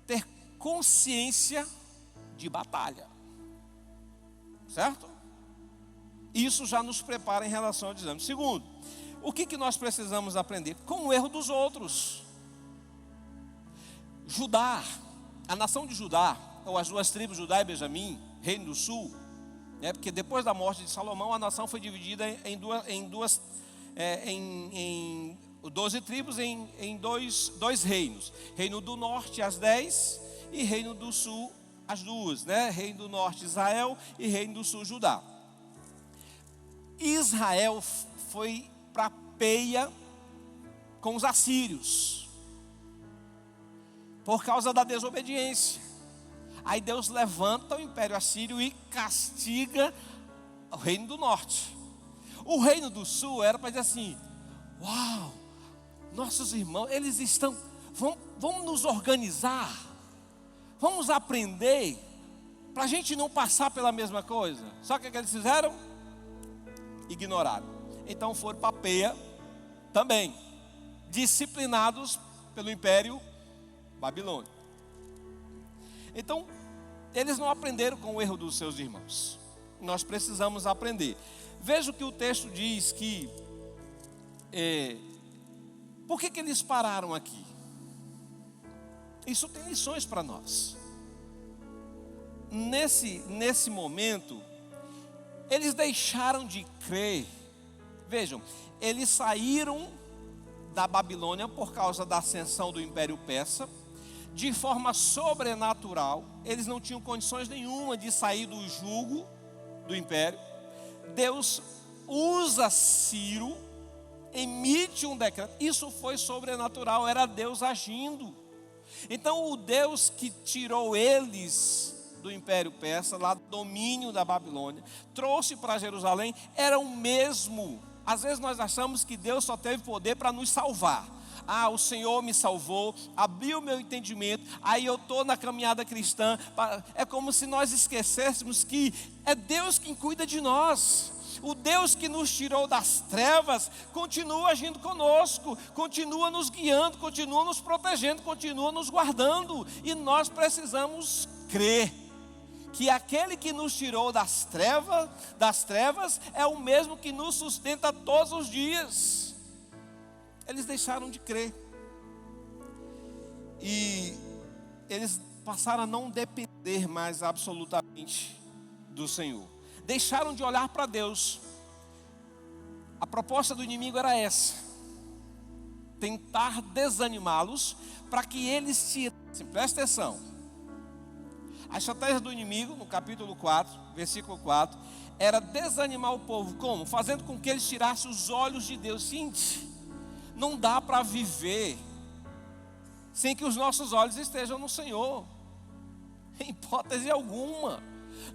ter consciência de batalha, certo? Isso já nos prepara em relação ao exame. Segundo, o que nós precisamos aprender? Com o erro dos outros. Judá, a nação de Judá, ou as duas tribos, Judá e Benjamim, reino do sul, porque depois da morte de Salomão, a nação foi dividida em 12 tribos em dois reinos. Reino do norte, as 10, e reino do sul, as 2, né? Reino do norte, Israel, e reino do sul, Judá. Israel foi para a peia com os assírios, por causa da desobediência. Aí Deus levanta o império assírio e castiga o reino do norte. O reino do sul era para dizer assim: uau, nossos irmãos, eles estão, vamos nos organizar, vamos aprender, para a gente não passar pela mesma coisa. Só que o que eles fizeram? Ignoraram. Então foram para a peia também, disciplinados pelo império babilônico. Então, eles não aprenderam com o erro dos seus irmãos. Nós precisamos aprender. Veja o que o texto diz que... por que eles pararam aqui? Isso tem lições para nós. Nesse momento, eles deixaram de crer. Vejam, eles saíram da Babilônia por causa da ascensão do Império Persa, de forma sobrenatural. Eles não tinham condições nenhuma de sair do jugo do império. Deus usa Ciro, emite um decreto. Isso foi sobrenatural, era Deus agindo. Então o Deus que tirou eles do Império Persa, lá do domínio da Babilônia, trouxe para Jerusalém, era o mesmo. Às vezes nós achamos que Deus só teve poder para nos salvar. O Senhor me salvou, abriu meu entendimento, aí eu estou na caminhada cristã. É como se nós esquecêssemos que é Deus quem cuida de nós. O Deus que nos tirou das trevas continua agindo conosco, continua nos guiando, continua nos protegendo, continua nos guardando. E nós precisamos crer que aquele que nos tirou das trevas é o mesmo que nos sustenta todos os dias. Eles deixaram de crer. E eles passaram a não depender mais absolutamente do Senhor. Deixaram de olhar para Deus. A proposta do inimigo era essa: tentar desanimá-los, para que eles tirassem, presta atenção, a estratégia do inimigo, no capítulo 4, versículo 4, era desanimar o povo, como? Fazendo com que eles tirassem os olhos de Deus. Gente, não dá para viver sem que os nossos olhos estejam no Senhor, em hipótese alguma.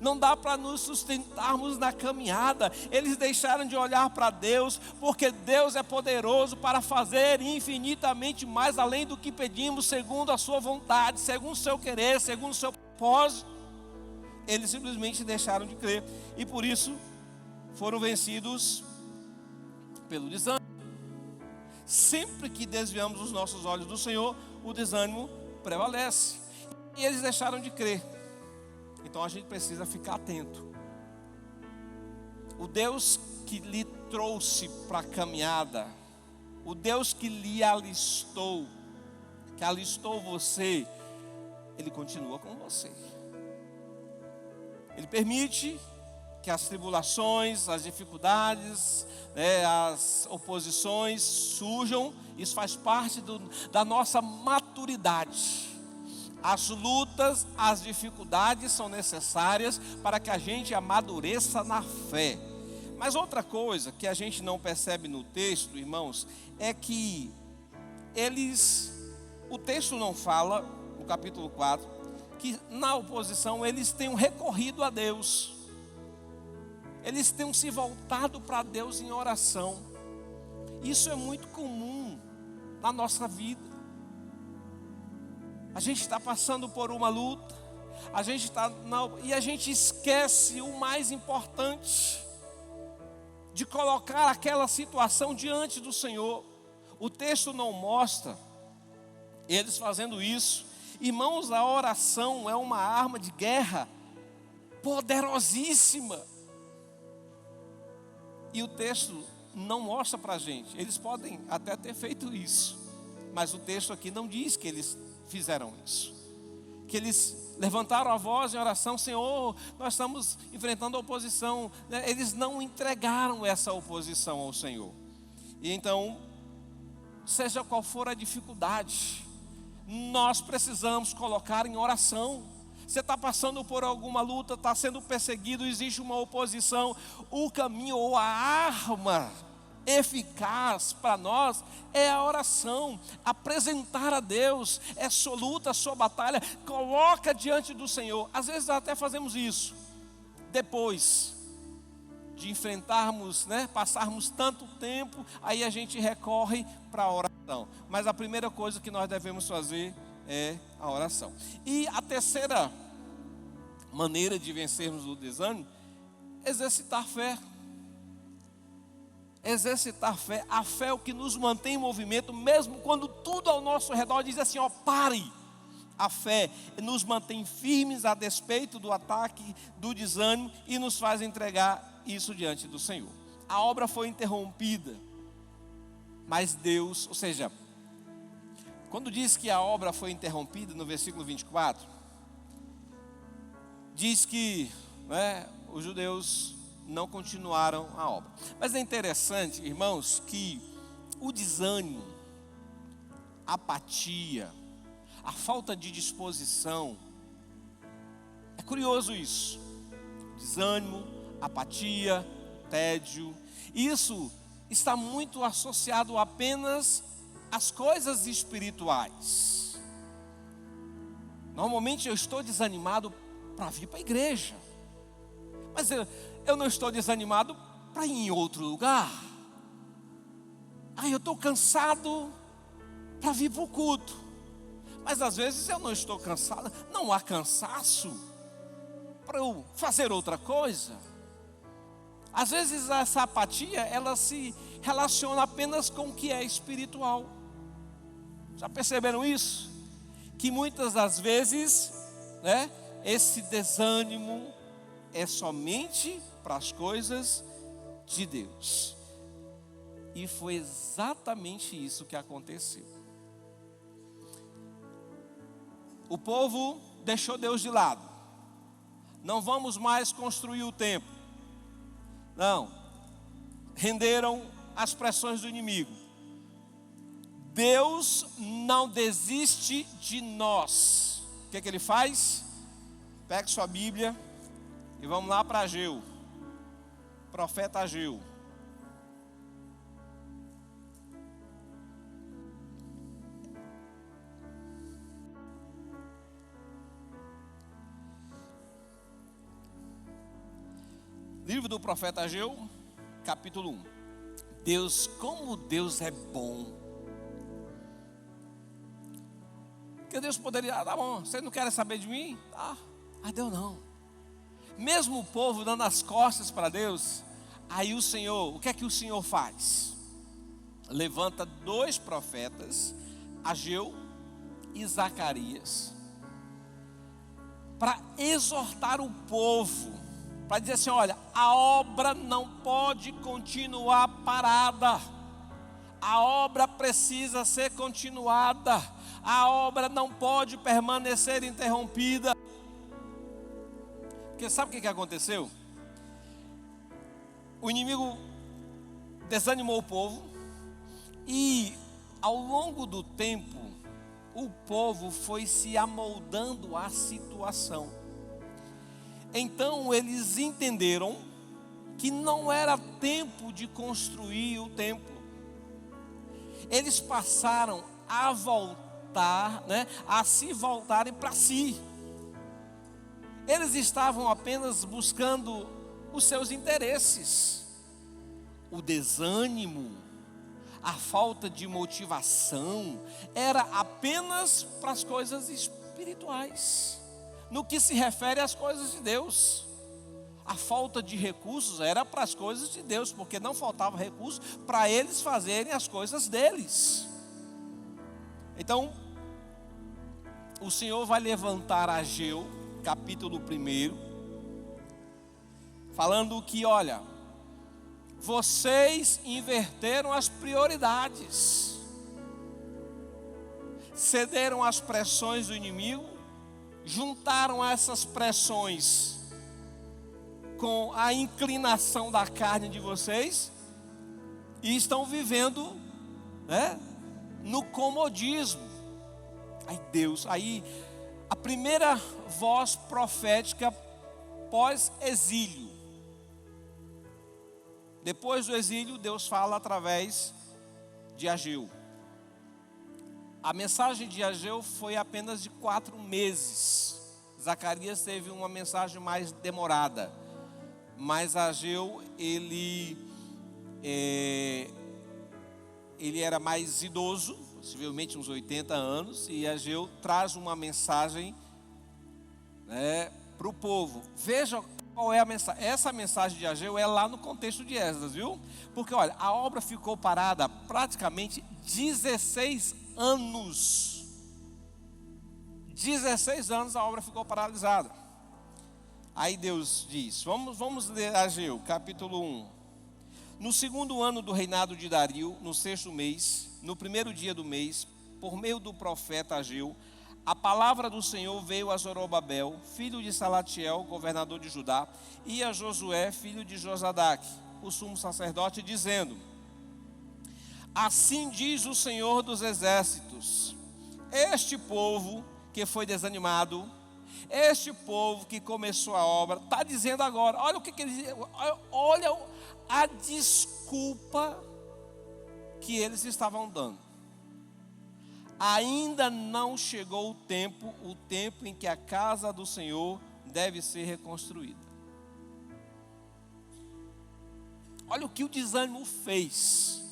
Não dá para nos sustentarmos na caminhada. Eles deixaram de olhar para Deus, porque Deus é poderoso para fazer infinitamente mais além do que pedimos, segundo a sua vontade, segundo o seu querer, segundo o seu propósito. Eles simplesmente deixaram de crer, e por isso foram vencidos pelo desânimo. Sempre que desviamos os nossos olhos do Senhor, o desânimo prevalece, e eles deixaram de crer. Então a gente precisa ficar atento. O Deus que lhe trouxe para a caminhada, o Deus que lhe alistou, que alistou você, Ele continua com você. Ele permite que as tribulações, as dificuldades, as oposições surjam. Isso faz parte da nossa maturidade. As lutas, as dificuldades são necessárias para que a gente amadureça na fé. Mas outra coisa que a gente não percebe no texto, irmãos, é que o texto não fala, no capítulo 4, que na oposição eles tenham recorrido a Deus. Eles tenham se voltado para Deus em oração. Isso é muito comum na nossa vida. A gente está passando por uma luta, e a gente esquece o mais importante, de colocar aquela situação diante do Senhor. O texto não mostra eles fazendo isso. Irmãos, a oração é uma arma de guerra poderosíssima, e o texto não mostra para a gente. Eles podem até ter feito isso, mas o texto aqui não diz que eles fizeram isso, que eles levantaram a voz em oração: Senhor, nós estamos enfrentando a oposição. Eles não entregaram essa oposição ao Senhor. E então, seja qual for a dificuldade, nós precisamos colocar em oração. Você está passando por alguma luta, está sendo perseguido, existe uma oposição. O caminho ou a arma eficaz para nós é a oração. Apresentar a Deus é sua luta, sua batalha, coloca diante do Senhor. Às vezes até fazemos isso depois de enfrentarmos, passarmos tanto tempo, aí a gente recorre para a oração. Mas a primeira coisa que nós devemos fazer é a oração. E a terceira maneira de vencermos o desânimo: exercitar fé. Exercitar fé. A fé é o que nos mantém em movimento, mesmo quando tudo ao nosso redor diz assim: ó, pare. A fé nos mantém firmes a despeito do ataque, do desânimo, e nos faz entregar isso diante do Senhor. A obra foi interrompida, mas Deus, ou seja, quando diz que a obra foi interrompida, no versículo 24, diz que os judeus não continuaram a obra. Mas é interessante, irmãos, que o desânimo, a apatia, a falta de disposição, é curioso isso. Desânimo, apatia, tédio, isso está muito associado apenas às coisas espirituais. Normalmente eu estou desanimado para vir para a igreja, mas eu não estou desanimado para ir em outro lugar. Eu estou cansado para vir para o culto, mas às vezes eu não estou cansado, não há cansaço para eu fazer outra coisa. Às vezes essa apatia, ela se relaciona apenas com o que é espiritual. Já perceberam isso? Que muitas das vezes, esse desânimo é somente para as coisas de Deus. E foi exatamente isso que aconteceu. O povo deixou Deus de lado. Não vamos mais construir o templo. Não. Renderam às pressões do inimigo. Deus não desiste de nós. O que ele faz? Pegue sua Bíblia e vamos lá para Ageu. Profeta Ageu. Livro do profeta Ageu, capítulo 1. Deus, como Deus é bom. Porque Deus poderia, tá bom, vocês não querem saber de mim? Ah, mas Deus não. Mesmo o povo dando as costas para Deus, aí o Senhor, o que é que o Senhor faz? Levanta 2 profetas, Ageu e Zacarias, para exortar o povo, para dizer assim: olha, a obra não pode continuar parada, a obra precisa ser continuada, a obra não pode permanecer interrompida. Porque sabe o que aconteceu? O inimigo desanimou o povo, e ao longo do tempo o povo foi se amoldando à situação. Então eles entenderam que não era tempo de construir o templo. Eles passaram a voltar, a se voltarem para si. Eles estavam apenas buscando os seus interesses. O desânimo, a falta de motivação era apenas para as coisas espirituais. No que se refere às coisas de Deus, a falta de recursos era para as coisas de Deus, porque não faltava recursos para eles fazerem as coisas deles. Então, o Senhor vai levantar Ageu, capítulo 1, falando que, olha, vocês inverteram as prioridades, cederam às pressões do inimigo, juntaram essas pressões com a inclinação da carne de vocês e estão vivendo, no comodismo. Aí a primeira voz profética pós-exílio. Depois do exílio, Deus fala através de Ageu. A mensagem de Ageu foi apenas de 4 meses. Zacarias teve uma mensagem mais demorada, mas Ageu ele era mais idoso, possivelmente uns 80 anos, e Ageu traz uma mensagem para o povo. Veja qual é a mensagem. Essa mensagem de Ageu é lá no contexto de Esdras, viu? Porque olha, a obra ficou parada praticamente 16 anos. 16 anos a obra ficou paralisada. Aí Deus diz, vamos ler Ageu, capítulo 1. No 2º ano do reinado de Dario, no 6º mês, no 1º dia do mês, por meio do profeta Ageu, a palavra do Senhor veio a Zorobabel, filho de Salatiel, governador de Judá, e a Josué, filho de Josadaque, o sumo sacerdote, dizendo: assim diz o Senhor dos exércitos, este povo que foi desanimado, este povo que começou a obra, está dizendo agora, olha o que ele diz, olha a desculpa que eles estavam dando. Ainda não chegou o tempo em que a casa do Senhor deve ser reconstruída. Olha o que o desânimo fez.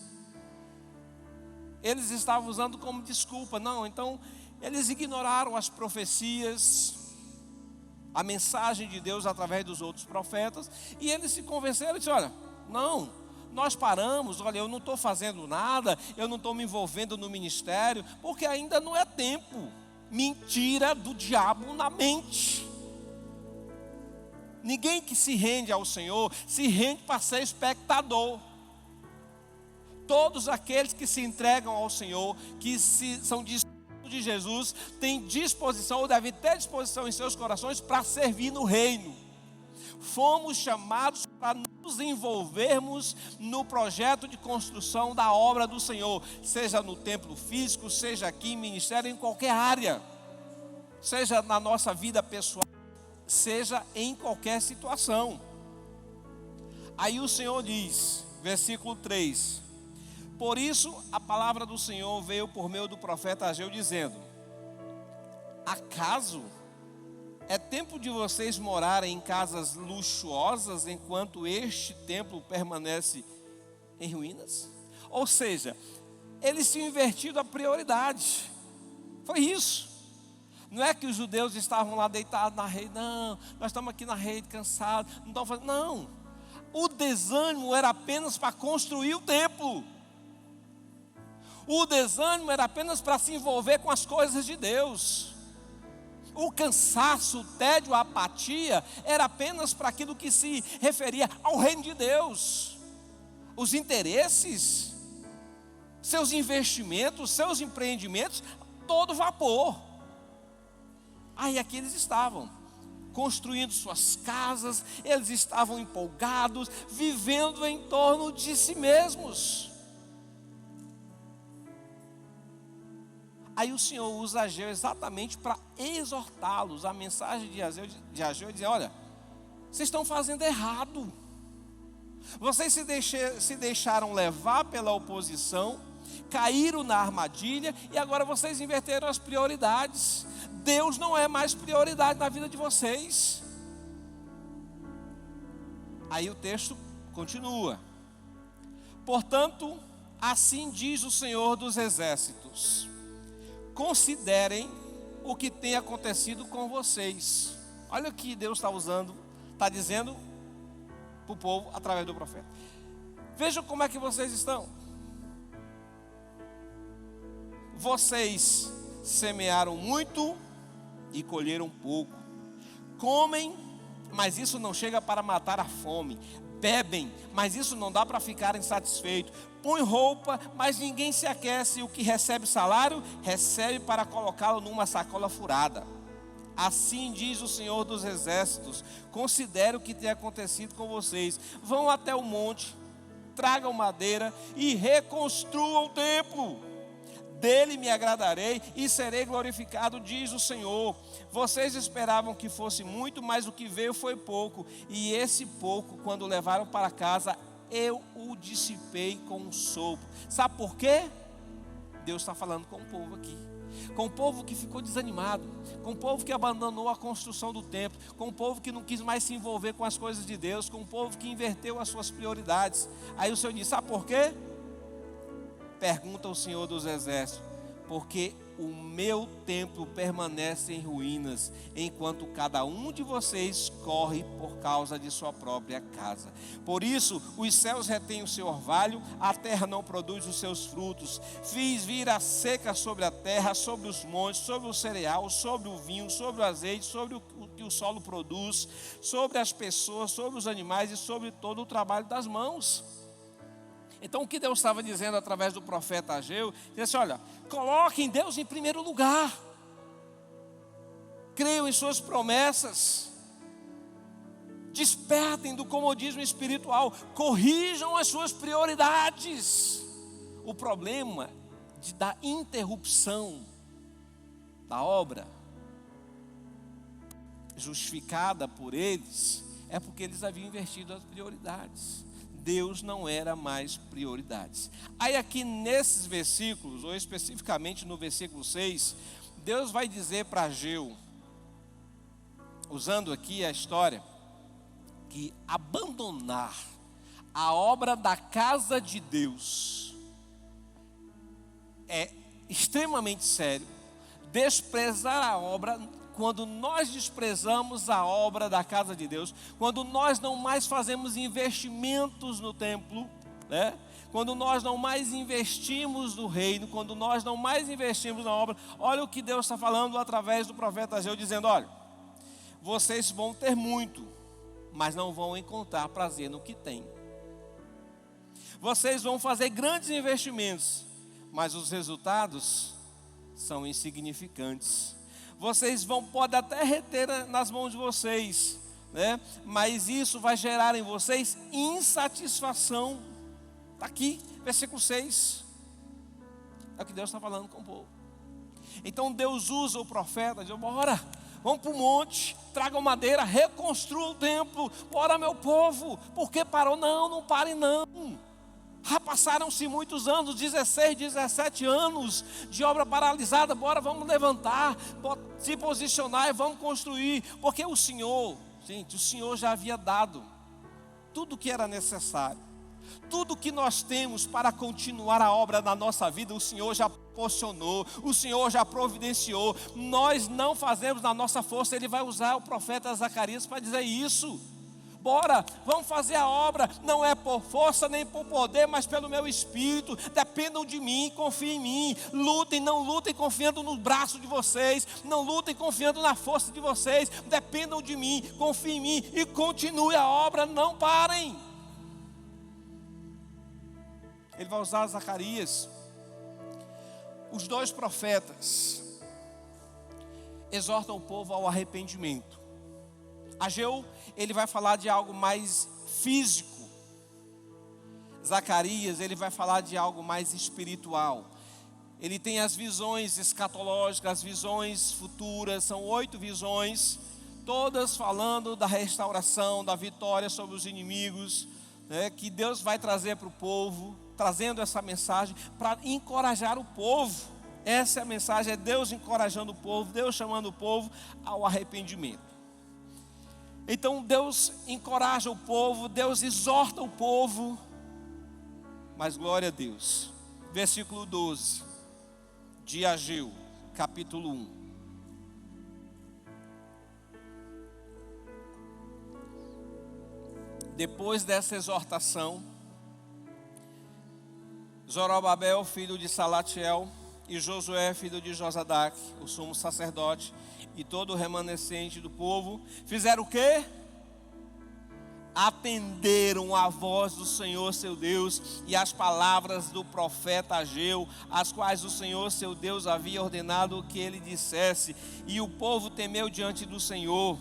Eles estavam usando como desculpa. Não, então eles ignoraram as profecias, a mensagem de Deus através dos outros profetas, e eles se convenceram e disseram: olha, não, nós paramos, olha, eu não estou fazendo nada, eu não estou me envolvendo no ministério, porque ainda não é tempo. Mentira do diabo na mente. Ninguém que se rende ao Senhor se rende para ser espectador. Todos aqueles que se entregam ao Senhor, que são discípulos de Jesus, têm disposição, ou devem ter disposição em seus corações para servir no reino. Fomos chamados para nos nos envolvermos no projeto de construção da obra do Senhor, seja no templo físico, seja aqui em ministério, em qualquer área, seja na nossa vida pessoal, seja em qualquer situação. Aí o Senhor diz, versículo 3: por isso a palavra do Senhor veio por meio do profeta Ageu, dizendo: acaso é tempo de vocês morarem em casas luxuosas enquanto este templo permanece em ruínas? Ou seja, eles tinham invertido a prioridade. Foi isso. Não é que os judeus estavam lá deitados na rede, não, nós estamos aqui na rede cansados, não estamos fazendo, não. O desânimo era apenas para construir o templo. O desânimo era apenas para se envolver com as coisas de Deus. O cansaço, o tédio, a apatia era apenas para aquilo que se referia ao reino de Deus. Os interesses, seus investimentos, seus empreendimentos, todo vapor. Aí aqui eles estavam, construindo suas casas, eles estavam empolgados, vivendo em torno de si mesmos. Aí o Senhor usa Ageu exatamente para exortá-los. A mensagem de Ageu é dizer: olha, vocês estão fazendo errado. Vocês se deixaram levar pela oposição, caíram na armadilha e agora vocês inverteram as prioridades. Deus não é mais prioridade na vida de vocês. Aí o texto continua: portanto, assim diz o Senhor dos Exércitos: considerem o que tem acontecido com vocês. Olha o que Deus está dizendo para o povo através do profeta. Vejam como é que vocês estão. Vocês semearam muito e colheram pouco. Comem, mas isso não chega para matar a fome. Bebem, mas isso não dá para ficar insatisfeito. Põe roupa, mas ninguém se aquece. O que recebe salário, recebe para colocá-lo numa sacola furada. Assim diz o Senhor dos Exércitos: considere o que tem acontecido com vocês. Vão até o monte, tragam madeira e reconstruam o templo. Dele me agradarei e serei glorificado, diz o Senhor. Vocês esperavam que fosse muito, mas o que veio foi pouco. E esse pouco, quando levaram para casa, eu o dissipei com um sopro. Sabe por quê? Deus está falando com o povo aqui. Com o povo que ficou desanimado, com o povo que abandonou a construção do templo, com o povo que não quis mais se envolver com as coisas de Deus, com o povo que inverteu as suas prioridades. Aí o Senhor diz: sabe por quê? Pergunta o Senhor dos Exércitos: porque o meu templo permanece em ruínas, enquanto cada um de vocês corre por causa de sua própria casa. Por isso, os céus retêm o seu orvalho, a terra não produz os seus frutos. Fiz vir a seca sobre a terra, sobre os montes, sobre o cereal, sobre o vinho, sobre o azeite, sobre o que o solo produz, sobre as pessoas, sobre os animais e sobre todo o trabalho das mãos. Então o que Deus estava dizendo através do profeta Ageu, disse assim: olha, coloquem Deus em primeiro lugar, creiam em suas promessas, despertem do comodismo espiritual, corrijam as suas prioridades. O problema da interrupção da obra justificada por eles é porque eles haviam invertido as prioridades. Deus não era mais prioridades. Aí aqui nesses versículos, ou especificamente no versículo 6, Deus vai dizer para Ageu, usando aqui a história, que abandonar a obra da casa de Deus é extremamente sério. Desprezar a obra, quando nós desprezamos a obra da casa de Deus, quando nós não mais fazemos investimentos no templo, né? Quando nós não mais investimos no reino, quando nós não mais investimos na obra, olha o que Deus está falando através do profeta Ageu, dizendo: olha, vocês vão ter muito, mas não vão encontrar prazer no que têm. Vocês vão fazer grandes investimentos, mas os resultados são insignificantes. Vocês podem até reter nas mãos de vocês, né? Mas isso vai gerar em vocês insatisfação. Está aqui, versículo 6. É o que Deus está falando com o povo. Então Deus usa o profeta, diz: bora, vamos para o monte, tragam madeira, reconstrua o templo. Bora, meu povo, por que parou? Não, não pare não. Já passaram-se muitos anos, 16, 17 anos de obra paralisada. Bora, vamos levantar, se posicionar e vamos construir. Porque o Senhor, gente, o Senhor já havia dado tudo o que era necessário. Tudo que nós temos para continuar a obra na nossa vida, o Senhor já proporcionou, o Senhor já providenciou. Nós não fazemos na nossa força. Ele vai usar o profeta Zacarias para dizer isso. Bora, vamos fazer a obra, não é por força nem por poder, mas pelo meu Espírito. Dependam de mim, confiem em mim. Lutem, não lutem confiando no braço de vocês, não lutem confiando na força de vocês. Dependam de mim, confiem em mim e continue a obra, não parem. Ele vai usar Zacarias. Os dois profetas exortam o povo ao arrependimento. Ageu, ele vai falar de algo mais físico. Zacarias, ele vai falar de algo mais espiritual. Ele tem as visões escatológicas, as visões futuras. São 8 visões, todas falando da restauração, da vitória sobre os inimigos, né, que Deus vai trazer para o povo, trazendo essa mensagem para encorajar o povo. Essa é a mensagem, é Deus encorajando o povo, Deus chamando o povo ao arrependimento. Então Deus encoraja o povo, Deus exorta o povo, mas glória a Deus. Versículo 12 de Ageu, capítulo 1. Depois dessa exortação, Zorobabel, filho de Salatiel, e Josué, filho de Josadaque, o sumo sacerdote, e todo o remanescente do povo, fizeram o quê? Atenderam a voz do Senhor seu Deus e as palavras do profeta Ageu, as quais o Senhor seu Deus havia ordenado que ele dissesse, e o povo temeu diante do Senhor.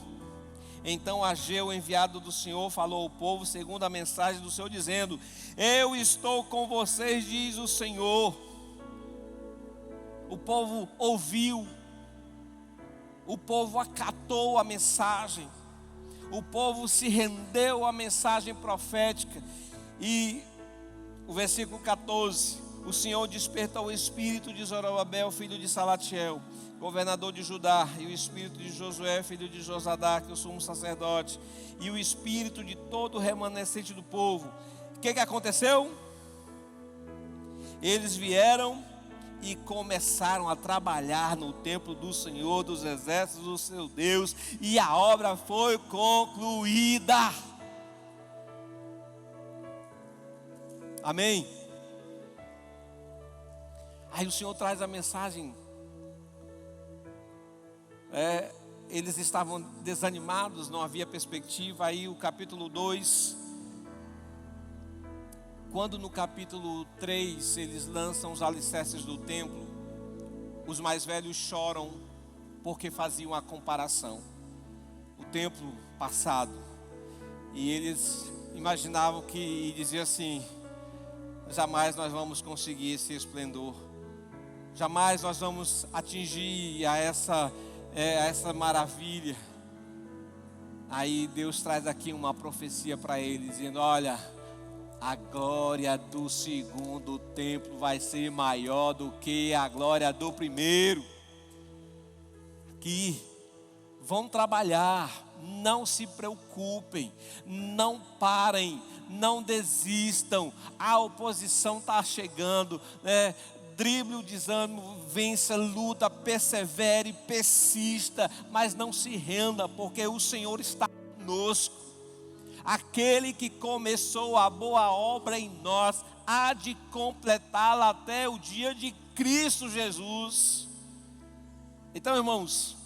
Então Ageu, enviado do Senhor, falou ao povo segundo a mensagem do Senhor, dizendo: eu estou com vocês, diz o Senhor. O povo ouviu, o povo acatou a mensagem, o povo se rendeu à mensagem profética. E o versículo 14: o Senhor despertou o espírito de Zorobabel, filho de Salatiel, governador de Judá, e o espírito de Josué, filho de Josadaque, o sumo sacerdote, e o espírito de todo o remanescente do povo. O que aconteceu? Eles vieram e começaram a trabalhar no templo do Senhor dos exércitos, do seu Deus, e a obra foi concluída. Amém? Aí o Senhor traz a mensagem. Eles estavam desanimados, não havia perspectiva. Aí o capítulo 2, quando no capítulo 3 eles lançam os alicerces do templo, os mais velhos choram porque faziam a comparação. O templo passado, e eles imaginavam e diziam assim: jamais nós vamos conseguir esse esplendor, jamais nós vamos atingir a essa maravilha. Aí Deus traz aqui uma profecia para eles, dizendo: olha, a glória do segundo templo vai ser maior do que a glória do primeiro. Aqui, vão trabalhar, não se preocupem, não parem, não desistam. A oposição está chegando, né? Drible o desânimo, vença, luta, persevere, persista, mas não se renda, porque o Senhor está conosco. Aquele que começou a boa obra em nós há de completá-la até o dia de Cristo Jesus. Então, irmãos,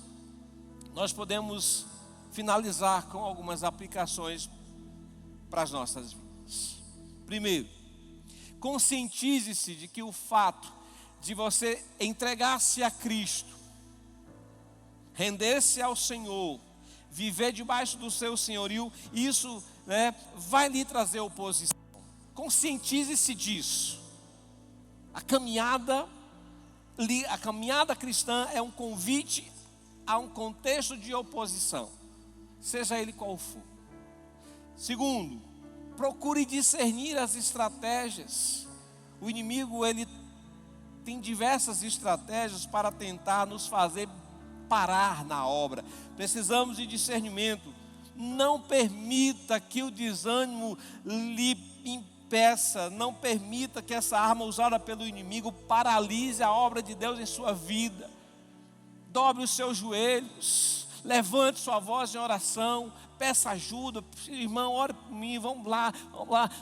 nós podemos finalizar com algumas aplicações para as nossas vidas. Primeiro, conscientize-se de que o fato de você entregar-se a Cristo, render-se ao Senhor, viver debaixo do seu senhorio, isso, né, vai lhe trazer oposição. Conscientize-se disso. A caminhada cristã é um convite a um contexto de oposição, seja ele qual for. Segundo, procure discernir as estratégias. O inimigo, ele tem diversas estratégias para tentar nos fazer parar na obra. Precisamos de discernimento. Não permita que o desânimo lhe impeça, não permita que essa arma usada pelo inimigo paralise a obra de Deus em sua vida. Dobre os seus joelhos, levante sua voz em oração, peça ajuda. Irmão, ore por mim, vamos lá,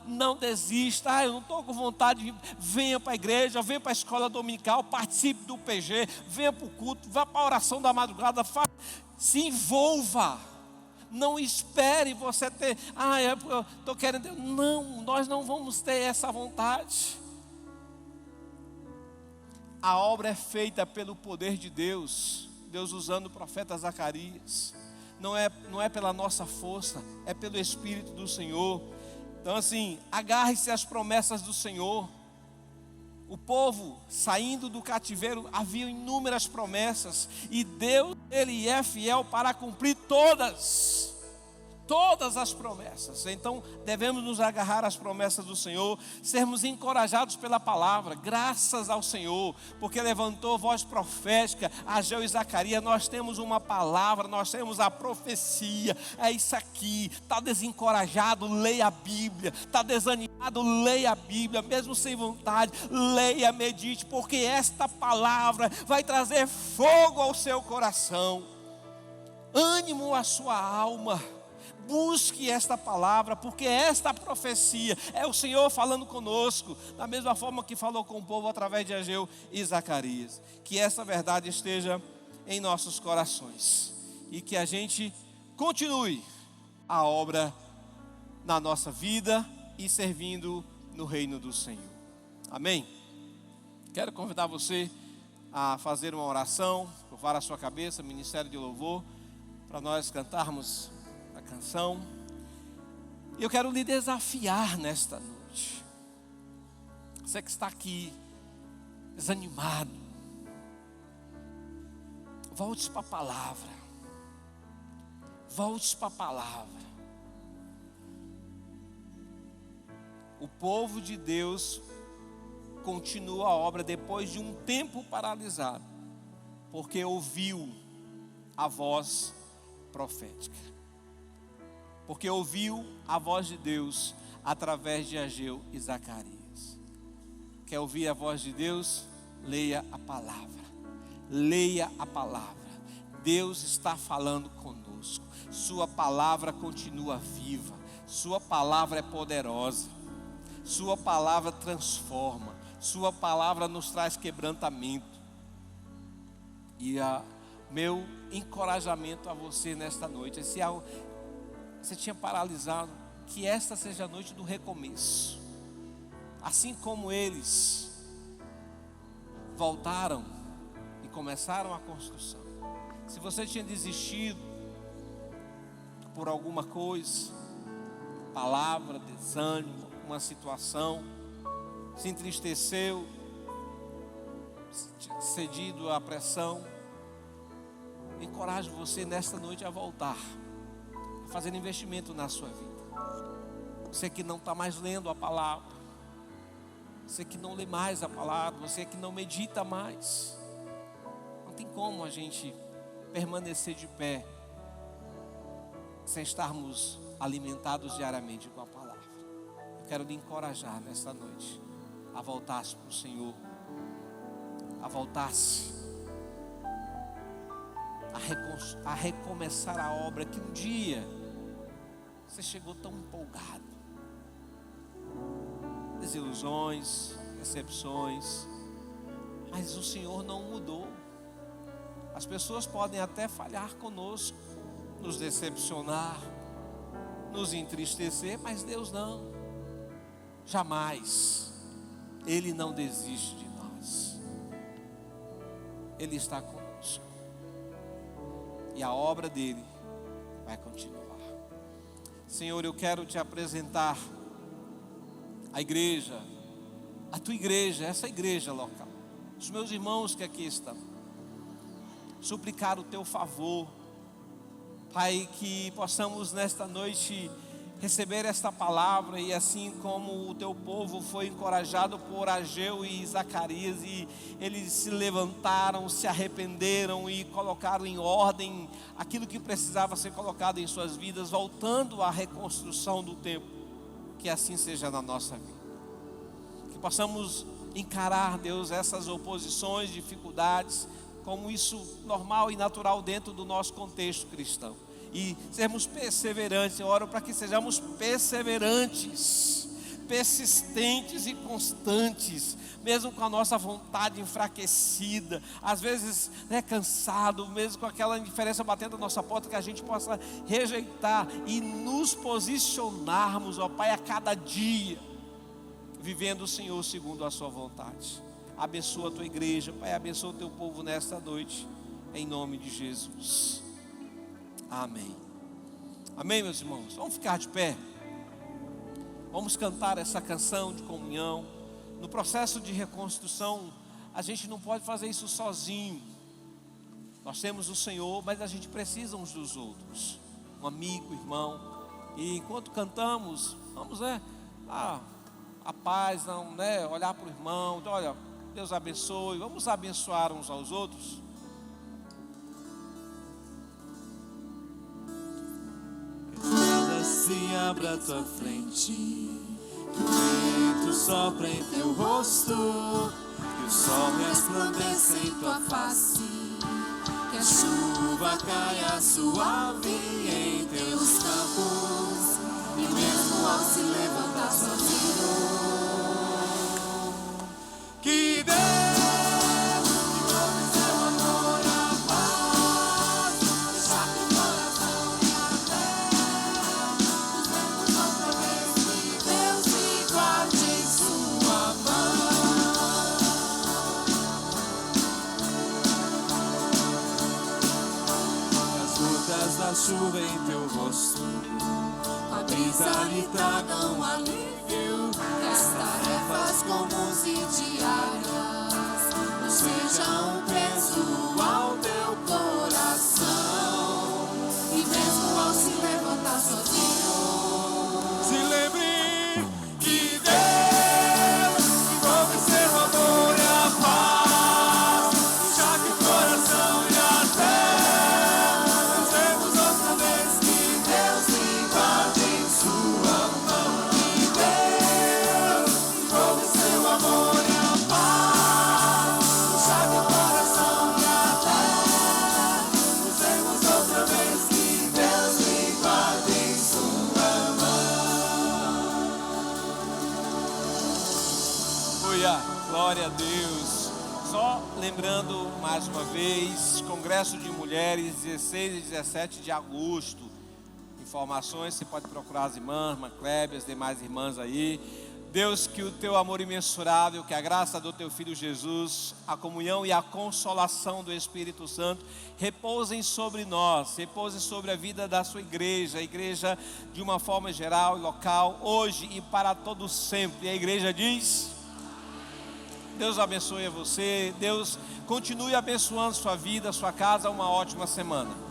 não desista. Eu não estou com vontade, venha para a igreja, venha para a escola dominical, participe do PG, venha para o culto, vá para a oração da madrugada, se envolva. Não espere você ter, eu estou querendo. Não, nós não vamos ter essa vontade. A obra é feita pelo poder de Deus. Deus usando o profeta Zacarias. Não é pela nossa força, é pelo Espírito do Senhor. Então assim, agarre-se às promessas do Senhor. O povo saindo do cativeiro, havia inúmeras promessas, e Deus, Ele é fiel para cumprir todas as promessas. Então devemos nos agarrar às promessas do Senhor, sermos encorajados pela palavra, graças ao Senhor, porque levantou voz profética, Ageu e Zacarias. Nós temos uma palavra, nós temos a profecia. É isso aqui. Está desencorajado, leia a Bíblia. Está desanimado, leia a Bíblia. Mesmo sem vontade, leia, medite, porque esta palavra vai trazer fogo ao seu coração, ânimo à sua alma. Busque esta palavra, porque esta profecia é o Senhor falando conosco, da mesma forma que falou com o povo através de Ageu e Zacarias. Que essa verdade esteja em nossos corações e que a gente continue a obra na nossa vida e servindo no reino do Senhor. Amém? Quero convidar você a fazer uma oração, curvar a sua cabeça, ministério de louvor, para nós cantarmos a canção. Eu quero lhe desafiar nesta noite. Você que está aqui desanimado, volte para a palavra. Volte para a palavra. O povo de Deus continua a obra depois de um tempo paralisado, porque ouviu a voz profética. Porque ouviu a voz de Deus através de Ageu e Zacarias. Quer ouvir a voz de Deus? Leia a palavra. Leia a palavra. Deus está falando conosco. Sua palavra continua viva. Sua palavra é poderosa. Sua palavra transforma. Sua palavra nos traz quebrantamento. E meu encorajamento a você nesta noite é: se você tinha paralisado, que esta seja a noite do recomeço. Assim como eles voltaram e começaram a construção. Se você tinha desistido por alguma coisa, palavra, desânimo, uma situação, se entristeceu, cedido à pressão, encorajo você nesta noite a voltar, fazendo investimento na sua vida. Você que não está mais lendo a palavra, você que não lê mais a palavra, você que não medita mais, não tem como a gente permanecer de pé sem estarmos alimentados diariamente com a palavra. Eu quero lhe encorajar nesta noite a voltar-se para o Senhor, a voltar-se, a recomeçar a obra que um dia você chegou tão empolgado. Desilusões, decepções, mas o Senhor não mudou. As pessoas podem até falhar conosco, nos decepcionar, nos entristecer, mas Deus não. Jamais. Ele não desiste de nós. Ele está conosco. E a obra dele vai continuar. Senhor, eu quero te apresentar a igreja, a tua igreja, essa igreja local, os meus irmãos que aqui estão, suplicar o teu favor, Pai, que possamos nesta noite receber esta palavra, e assim como o teu povo foi encorajado por Ageu e Zacarias, e eles se levantaram, se arrependeram e colocaram em ordem aquilo que precisava ser colocado em suas vidas, voltando à reconstrução do templo, que assim seja na nossa vida, que possamos encarar, Deus, essas oposições, dificuldades, como isso normal e natural dentro do nosso contexto cristão, e sermos perseverantes. Eu oro para que sejamos perseverantes, persistentes e constantes, mesmo com a nossa vontade enfraquecida, às vezes cansado, mesmo com aquela indiferença batendo a nossa porta, que a gente possa rejeitar e nos posicionarmos, ó Pai, a cada dia, vivendo o Senhor segundo a sua vontade. Abençoa a tua igreja, Pai, abençoa o teu povo nesta noite, em nome de Jesus. Amém. Amém, meus irmãos. Vamos ficar de pé. Vamos cantar essa canção de comunhão. No processo de reconstrução, a gente não pode fazer isso sozinho. Nós temos o Senhor, mas a gente precisa uns dos outros. Um amigo, irmão. E enquanto cantamos, vamos a paz, não, olhar para o irmão. Então, olha, Deus abençoe. Vamos abençoar uns aos outros. Se abra à tua frente, que o vento sopra em teu rosto, que o sol resplandeça em tua face, que a chuva caia suave em teus campos, e mesmo ao se levantar sozinho, que Deus da chuva em teu rosto, a brisa lhe traga um alívio, que as tarefas comuns e diárias não sejam um peso ao teu coração, e mesmo ao se levantar sozinho, se lembre que Deus envolve seu amor e a paz, já que o coração e a terra. Glória a Deus. Só lembrando mais uma vez, Congresso de Mulheres, 16 e 17 de agosto. Informações, você pode procurar as irmãs, irmã Cléber, as demais irmãs aí. Deus, que o teu amor imensurável, que a graça do teu Filho Jesus, a comunhão e a consolação do Espírito Santo repousem sobre nós, repousem sobre a vida da sua igreja, a igreja de uma forma geral e local, hoje e para todo sempre. E a igreja diz: Deus abençoe a você, Deus continue abençoando sua vida, sua casa. Uma ótima semana.